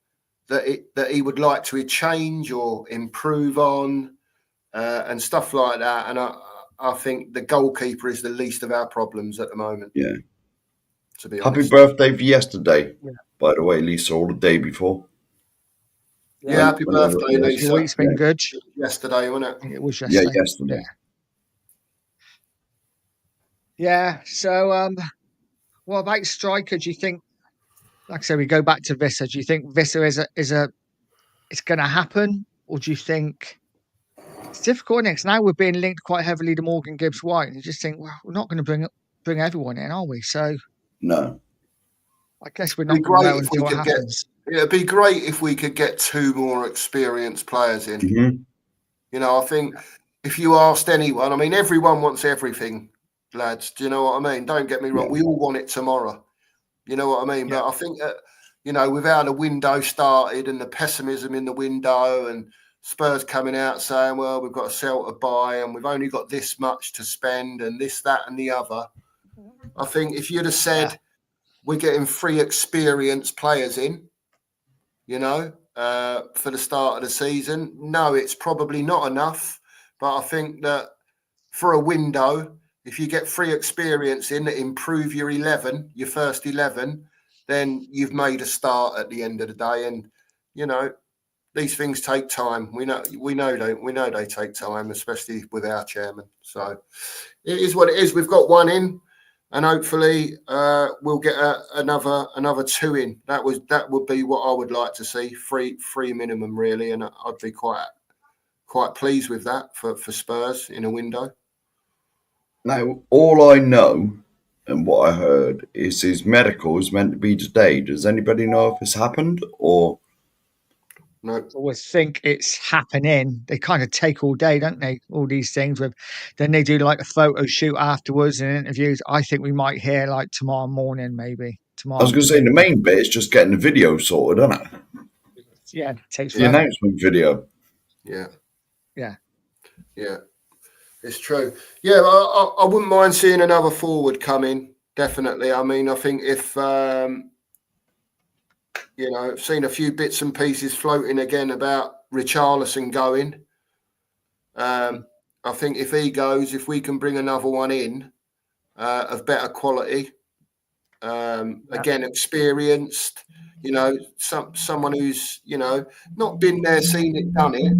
Speaker 3: that he would like to change or improve on and stuff like that. And I think the goalkeeper is the least of our problems at the moment.
Speaker 2: Yeah.
Speaker 3: To be honest.
Speaker 2: Happy birthday for yesterday, by the way, Lisa, or the day before.
Speaker 3: Yeah, happy birthday, Lisa.
Speaker 1: Your week's been good.
Speaker 3: Yesterday, wasn't it?
Speaker 1: It was yesterday.
Speaker 2: Yeah, yesterday.
Speaker 1: Yeah. So, what about striker? Do you think, like I said, we go back to Visser. Do you think Visser it's going to happen, or do you think it's difficult? Next, now we're being linked quite heavily to Morgan Gibbs White, and you just think, well, we're not going to bring everyone in, are we? So,
Speaker 2: no.
Speaker 1: I guess we're not going to know until what happens.
Speaker 3: It'd be great if we could get 2 more experienced players in.
Speaker 2: Mm-hmm.
Speaker 3: You know, I think if you asked anyone, I mean, everyone wants everything, lads. Do you know what I mean? Don't get me wrong. We all want it tomorrow. You know what I mean? But I think that, you know, with how the window started and the pessimism in the window and Spurs coming out saying, well, we've got to sell to buy and we've only got this much to spend and this, that and the other. I think if you'd have said we're getting free experienced players in, for the start of the season, no, it's probably not enough. But I think that for a window, if you get free experience in that improve your 11, your first 11, then you've made a start at the end of the day. And, these things take time. We know they take time, especially with our chairman. So it is what it is. We've got one in, and hopefully we'll get another two in. That would be what I would like to see. Three minimum, really, and I'd be quite pleased with that for Spurs in a window.
Speaker 2: Now, all I know and what I heard is his medical is meant to be today. Does anybody know if it's happened or?
Speaker 3: No.
Speaker 1: I always think it's happening. They kind of take all day, don't they? All these things then they do like a photo shoot afterwards and interviews. I think we might hear like tomorrow morning, maybe tomorrow.
Speaker 2: I was going to say the main bit is just getting the video sorted, isn't it?
Speaker 1: Yeah, it takes
Speaker 2: the announcement video.
Speaker 3: Yeah.
Speaker 1: Yeah.
Speaker 3: It's true. Yeah, I wouldn't mind seeing another forward come in. Definitely. I mean, I think if I've seen a few bits and pieces floating again about Richarlison going. I think if he goes, if we can bring another one in of better quality, again, experienced, someone who's, not been there, seen it, done it.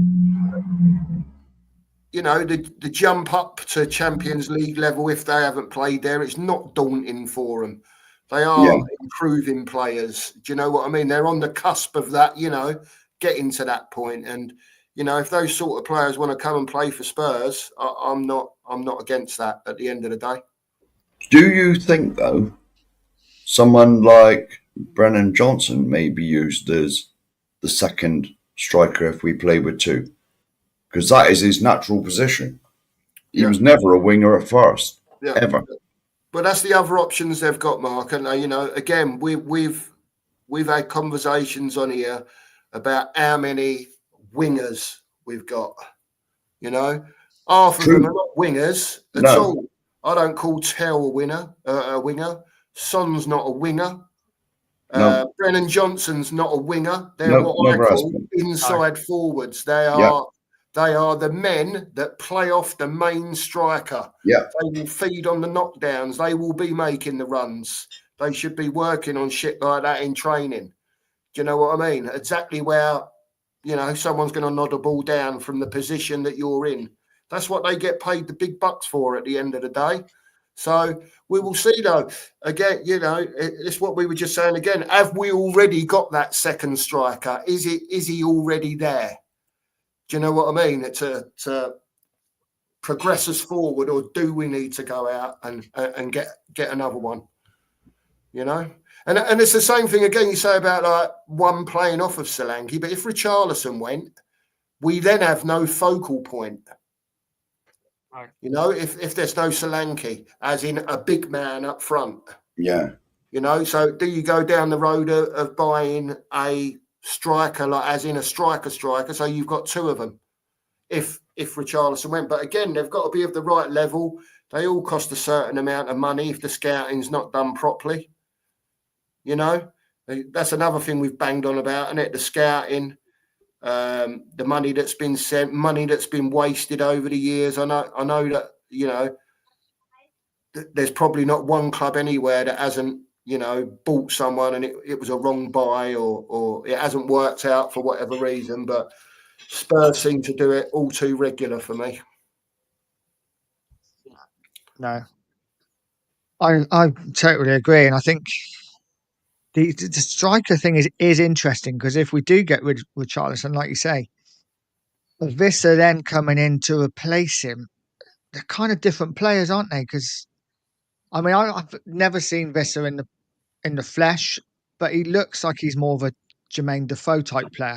Speaker 3: The jump up to Champions League level, if they haven't played there, it's not daunting for them. They are improving players. Do you know what I mean? They're on the cusp of that, getting to that point. And, if those sort of players want to come and play for Spurs, I'm not against that at the end of the day.
Speaker 2: Do you think, though, someone like Brennan Johnson may be used as the second striker if we play with two? Because that is his natural position. He was never a winger at first, ever.
Speaker 3: But that's the other options they've got, Mark. And again, we've had conversations on here about how many wingers we've got. Half of them are not wingers at all. I don't call Tell a winger. Son's not a winger. Brennan Johnson's not a winger. They're what I call inside forwards. They are the men that play off the main striker.
Speaker 2: Yeah.
Speaker 3: They will feed on the knockdowns. They will be making the runs. They should be working on shit like that in training. Do you know what I mean? Exactly where, someone's going to nod a ball down from the position that you're in. That's what they get paid the big bucks for at the end of the day. So we will see, though. Again, it's what we were just saying again. Have we already got that second striker? Is he already there? Do you know what I mean? To progress us forward, or do we need to go out and get another one? And it's the same thing again. You say about like one playing off of Solanke, but if Richarlison went, we then have no focal point. Right. If there's no Solanke, as in a big man up front.
Speaker 2: Yeah.
Speaker 3: So do you go down the road of buying a striker, like as in a striker, so you've got two of them if Richarlison went. But again, they've got to be of the right level. They all cost a certain amount of money if the scouting's not done properly. That's another thing we've banged on about, isn't it? The scouting, the money that's been sent, money that's been wasted over the years. I know that there's probably not one club anywhere that hasn't bought someone and it was a wrong buy or it hasn't worked out for whatever reason, but Spurs seem to do it all too regular for me.
Speaker 1: No, I totally agree. And I think the striker thing is interesting because if we do get rid of Richarlison, like you say, Vissa then coming in to replace him, they're kind of different players, aren't they? Because I mean, I've never seen Vissa in the flesh, but he looks like he's more of a Jermaine Defoe type player,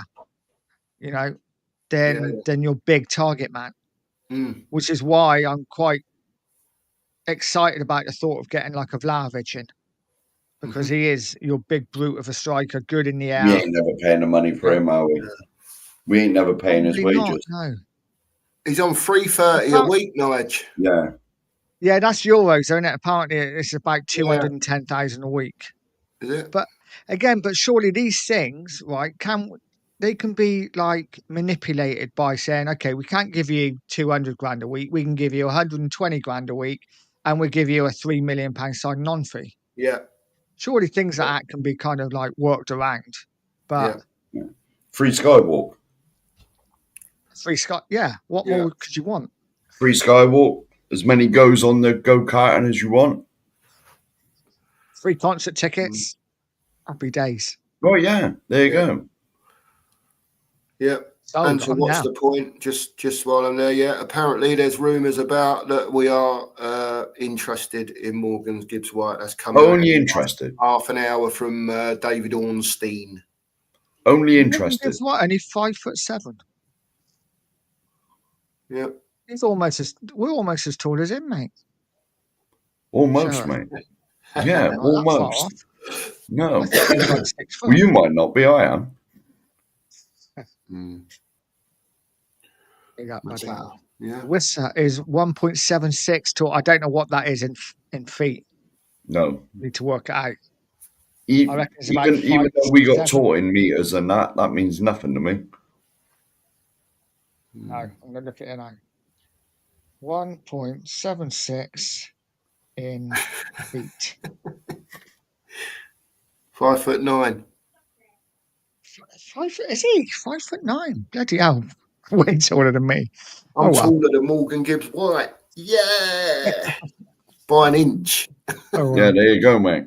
Speaker 1: than your big target man, which is why I'm quite excited about the thought of getting like a Vlahovic in, because he is your big brute of a striker, good in the air.
Speaker 2: We ain't never paying the money for him, are we? We ain't never paying his
Speaker 1: Probably not.
Speaker 2: wages.
Speaker 1: No.
Speaker 3: He's on 330 a week, Nige.
Speaker 2: Yeah.
Speaker 1: Yeah, that's euros, isn't it? Apparently, it's about
Speaker 3: Yeah.
Speaker 1: 210,000 a week.
Speaker 3: Is it?
Speaker 1: But again, surely these things, right? They can be like manipulated by saying, okay, we can't give you 200 grand a week. We can give you 120 grand a week, and we give you a £3 million signing on fee.
Speaker 3: Yeah.
Speaker 1: Surely things like that can be kind of like worked around. But
Speaker 2: Free Skywalk.
Speaker 1: free Scott, yeah. What more could you want?
Speaker 2: Free Skywalk. As many goes on the go-karting as you want.
Speaker 1: Free concert tickets. Happy days.
Speaker 2: Oh yeah, there you go.
Speaker 3: Yeah. And so what's the point? Just while I'm there, apparently there's rumours about that we are interested in Morgan Gibbs White. That's coming.
Speaker 2: Only interested.
Speaker 3: Half an hour from David Ornstein.
Speaker 2: Only interested.
Speaker 1: Gibbs White, only 5'7".
Speaker 3: Yeah.
Speaker 1: We're almost as tall as him, mate.
Speaker 2: Almost, mate. Yeah, almost. No.
Speaker 1: Like
Speaker 2: Well, you might not be. I am.
Speaker 1: Yeah. Wissa is 1.76 tall. I don't know what that is in feet.
Speaker 2: No.
Speaker 1: Need to work it out.
Speaker 2: Even though we got taught in meters and that means nothing to me.
Speaker 1: No, I'm going to look at it now. 1.76 in feet.
Speaker 3: 5'9".
Speaker 1: Is he 5'9"? Bloody hell. Way taller than me.
Speaker 3: I'm taller than Morgan Gibbs White. Yeah. By an inch.
Speaker 2: Yeah, there you go, mate.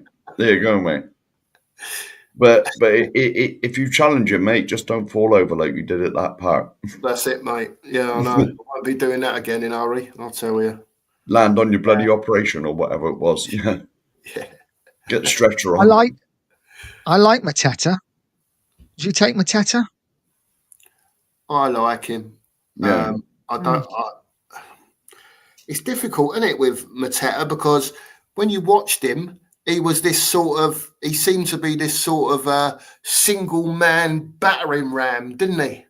Speaker 2: But if you challenge him, mate, just don't fall over like you did at that park.
Speaker 3: That's it, mate. Yeah, I know. I won't be doing that again in a hurry, I'll tell you.
Speaker 2: Land on your bloody operation or whatever it was. Yeah. Get the stretcher on.
Speaker 1: I like Mateta. Did you take Mateta?
Speaker 3: I like him.
Speaker 2: Yeah.
Speaker 3: It's difficult, isn't it, with Mateta, because when you watched him, he seemed to be this sort of single man battering ram, didn't he?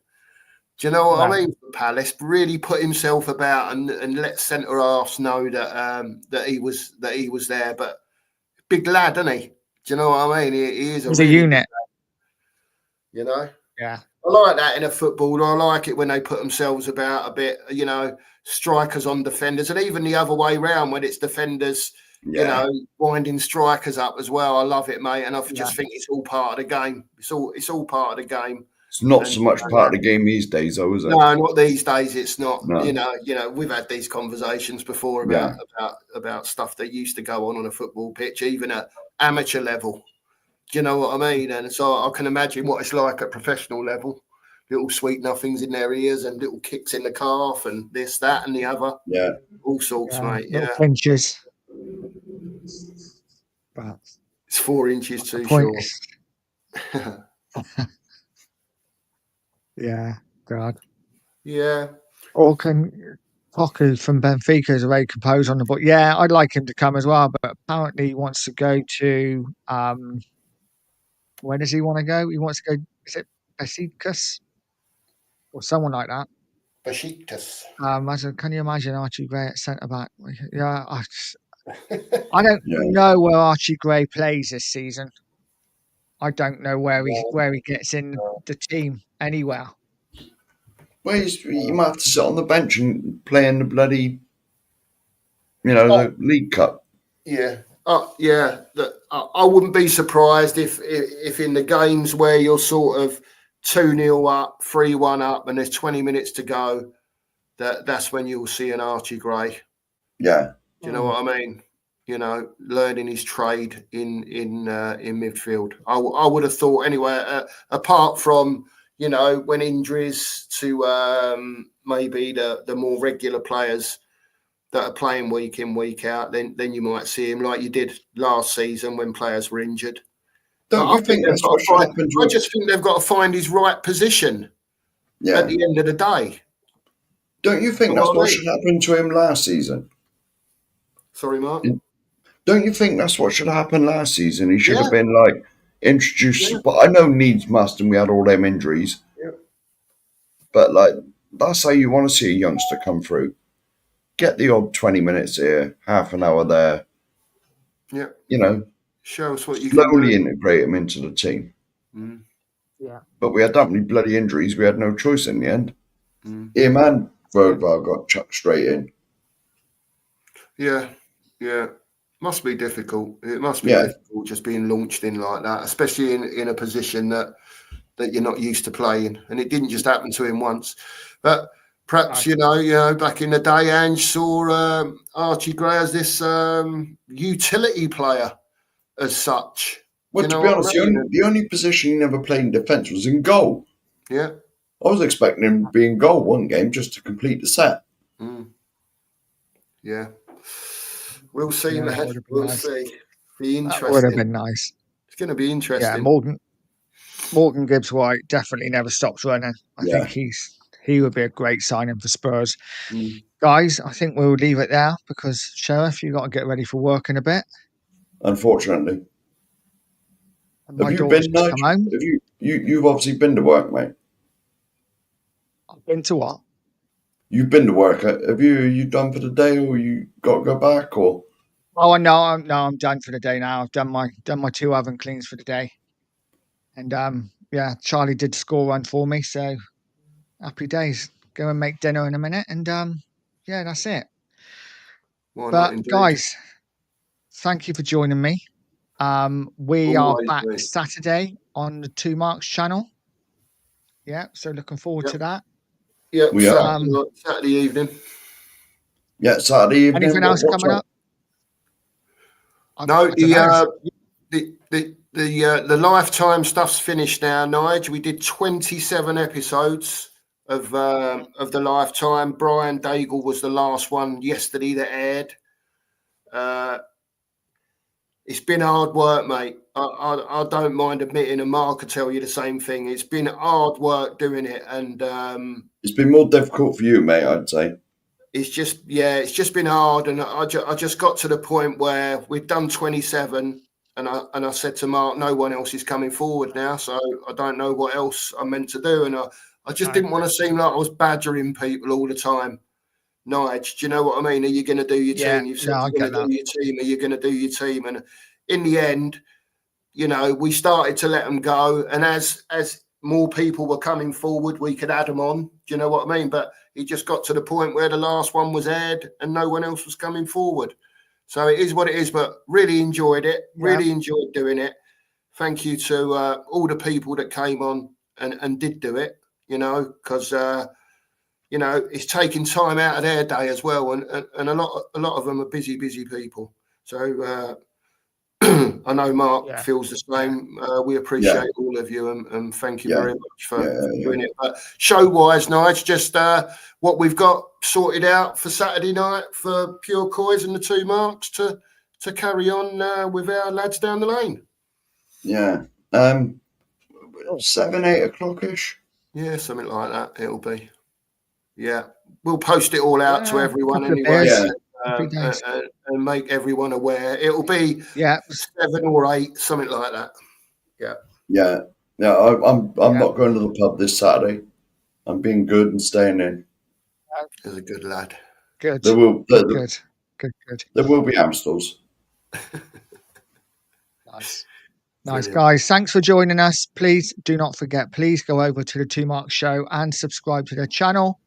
Speaker 3: Do you know what I mean? Palace really put himself about and let centre halves know that he was there. But big lad, isn't he? Do you know what I mean? He is
Speaker 1: a unit.
Speaker 3: You know?
Speaker 1: Yeah.
Speaker 3: I like that in a football. I like it when they put themselves about a bit, you know, strikers on defenders, and even the other way round when it's defenders, you know, winding strikers up as well. I love it, mate. And I just think it's all part of the game. It's all part of the game.
Speaker 2: It's not so much part of the game these days, though, is it?
Speaker 3: No, not these days. It's not. No. You know, we've had these conversations before about stuff that used to go on a football pitch, even at amateur level. Do you know what I mean? And so I can imagine what it's like at professional level. Little sweet nothings in their ears and little kicks in the calf and this, that, and the other.
Speaker 2: Yeah,
Speaker 3: all sorts, mate.
Speaker 1: Little pinches.
Speaker 3: But it's 4 inches too short.
Speaker 1: Yeah, God.
Speaker 3: Yeah.
Speaker 1: Poku from Benfica is very composed on the book. Yeah, I'd like him to come as well, but apparently he wants to go to where does he want to go? He wants to go, is it Besiktas? Or someone like that.
Speaker 3: Besiktas.
Speaker 1: Can you imagine Archie Gray at centre back? Yeah, I don't know where Archie Gray plays this season. I don't know where he gets in the team anywhere.
Speaker 2: Well, you might have to sit on the bench and play in the bloody, the League Cup.
Speaker 3: Yeah. I wouldn't be surprised if in the games where you're sort of 2-0 up, 3-1 up, and there's 20 minutes to go, that's when you'll see an Archie Gray.
Speaker 2: Yeah.
Speaker 3: Do you know what I mean? You know, learning his trade in midfield. I would have thought anyway. Apart from when injuries to maybe the more regular players that are playing week in week out, then you might see him like you did last season when players were injured.
Speaker 2: I think that's what should happen.
Speaker 3: I just think they've got to find his right position at the end of the day.
Speaker 2: Don't you think that's what should happen to him last season?
Speaker 3: Sorry, Mark.
Speaker 2: Don't you think that's what should happen last season? He should have been introduced, but I know needs must, and we had all them injuries.
Speaker 3: Yeah.
Speaker 2: But like that's how you want to see a youngster come through. Get the odd 20 minutes here, half an hour there.
Speaker 3: Yeah.
Speaker 2: You know,
Speaker 3: show us what you can
Speaker 2: slowly
Speaker 3: do.
Speaker 2: integrate him into the team.
Speaker 3: Mm.
Speaker 1: Yeah.
Speaker 2: But we had that many bloody injuries. We had no choice in the end.
Speaker 3: Mm.
Speaker 2: Him and Bergvall got chucked straight in.
Speaker 3: Yeah. Must be difficult. It must be
Speaker 2: Yeah.
Speaker 3: difficult just being launched in like that, especially in a position that you're not used to playing. And it didn't just happen to him once. But perhaps, you know, back in the day, Ange saw Archie Gray as this utility player as such.
Speaker 2: Well,
Speaker 3: You
Speaker 2: to
Speaker 3: know
Speaker 2: be
Speaker 3: what
Speaker 2: honest,
Speaker 3: I mean?
Speaker 2: the only position he never played in defence was in goal.
Speaker 3: Yeah.
Speaker 2: I was expecting him to be in goal one game just to complete the set.
Speaker 3: Mm. Yeah. We'll see,
Speaker 1: Yeah,
Speaker 3: man. We'll
Speaker 1: nice.
Speaker 3: see. Be
Speaker 1: That would have
Speaker 3: interesting.
Speaker 1: been nice.
Speaker 3: It's going to be interesting.
Speaker 1: Yeah, Morgan Gibbs White definitely never stops running. I think he would be a great signing for Spurs.
Speaker 3: Mm.
Speaker 1: Guys, I think we'll leave it there because Sheriff, you got to get ready for work in a bit.
Speaker 2: Unfortunately.
Speaker 1: And my
Speaker 2: Have you
Speaker 1: daughter's
Speaker 2: been,
Speaker 1: just
Speaker 2: Nigel?
Speaker 1: come home.
Speaker 2: Have you've obviously been to work, mate.
Speaker 1: I've been to what?
Speaker 2: You've been to work. Have you done for the day, or you got to go back, or?
Speaker 1: Oh no, I'm done for the day now. I've done my 2 oven cleans for the day. And yeah, Charlie did score one for me, so happy days. Go and make dinner in a minute, and yeah, that's it.
Speaker 3: Why not,
Speaker 1: But
Speaker 3: indeed?
Speaker 1: guys, thank you for joining me. We are
Speaker 3: Always,
Speaker 1: back
Speaker 3: mate.
Speaker 1: Saturday on the Two Marks channel. Yeah, so looking forward to that.
Speaker 3: Yeah,
Speaker 2: We are.
Speaker 3: Saturday evening.
Speaker 2: Yeah, Saturday evening.
Speaker 1: Anything else coming up?
Speaker 3: No,
Speaker 1: I don't know.
Speaker 3: the Lifetime stuff's finished now, Nigel. We did 27 episodes of the Lifetime. Brian Daigle was the last one yesterday that aired. It's been hard work, mate. I don't mind admitting, and Mark will tell you the same thing. It's been hard work doing it, and
Speaker 2: it's been more difficult for you, mate, I'd say.
Speaker 3: It's just been hard, and I just got to the point where we'd done 27, and I said to Mark, no one else is coming forward now, so I don't know what else I'm meant to do, and I just didn't want to seem like I was badgering people all the time. Nige, do you know what I mean? Are you going to do your team? You've said you're going to do your team. Are you going to do your team? And in the end, you know, we started to let them go, and as more people were coming forward, we could add them on. Do you know what I mean? But it just got to the point where the last one was aired and no one else was coming forward. So it is what it is, but really enjoyed it. Really enjoyed doing it. Thank you to all the people that came on and did do it, you know, because, you know, it's taking time out of their day as well. And a lot of them are busy people. So I know Mark feels the same. We appreciate all of you and thank you very much for doing it. But show-wise, Nige, just what we've got sorted out for Saturday night for Pure Coys and the Two Marks to carry on with our lads down the lane.
Speaker 2: Yeah. 7, 8 o'clock-ish?
Speaker 3: Yeah, something like that it'll be. Yeah. We'll post it all out to everyone anyway. And make everyone aware. It'll be 7 or 8, something like that. Yeah.
Speaker 2: I'm not going to the pub this Saturday. I'm being good and staying in.
Speaker 3: As a good lad.
Speaker 1: Good.
Speaker 2: There will
Speaker 1: Good.
Speaker 2: There will be Amstels.
Speaker 1: Nice, guys. Thanks for joining us. Please do not forget. Please go over to the Two Marks Show and subscribe to their channel.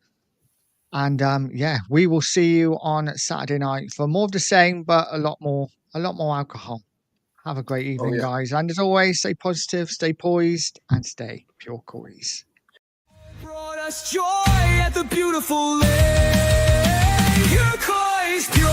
Speaker 1: And yeah, we will see you on Saturday night for more of the same, but a lot more alcohol. Have a great evening, guys. And as always, stay positive, stay poised, and stay pure Coys.
Speaker 4: Brought us joy at the beautiful lake. Pure Coys, pure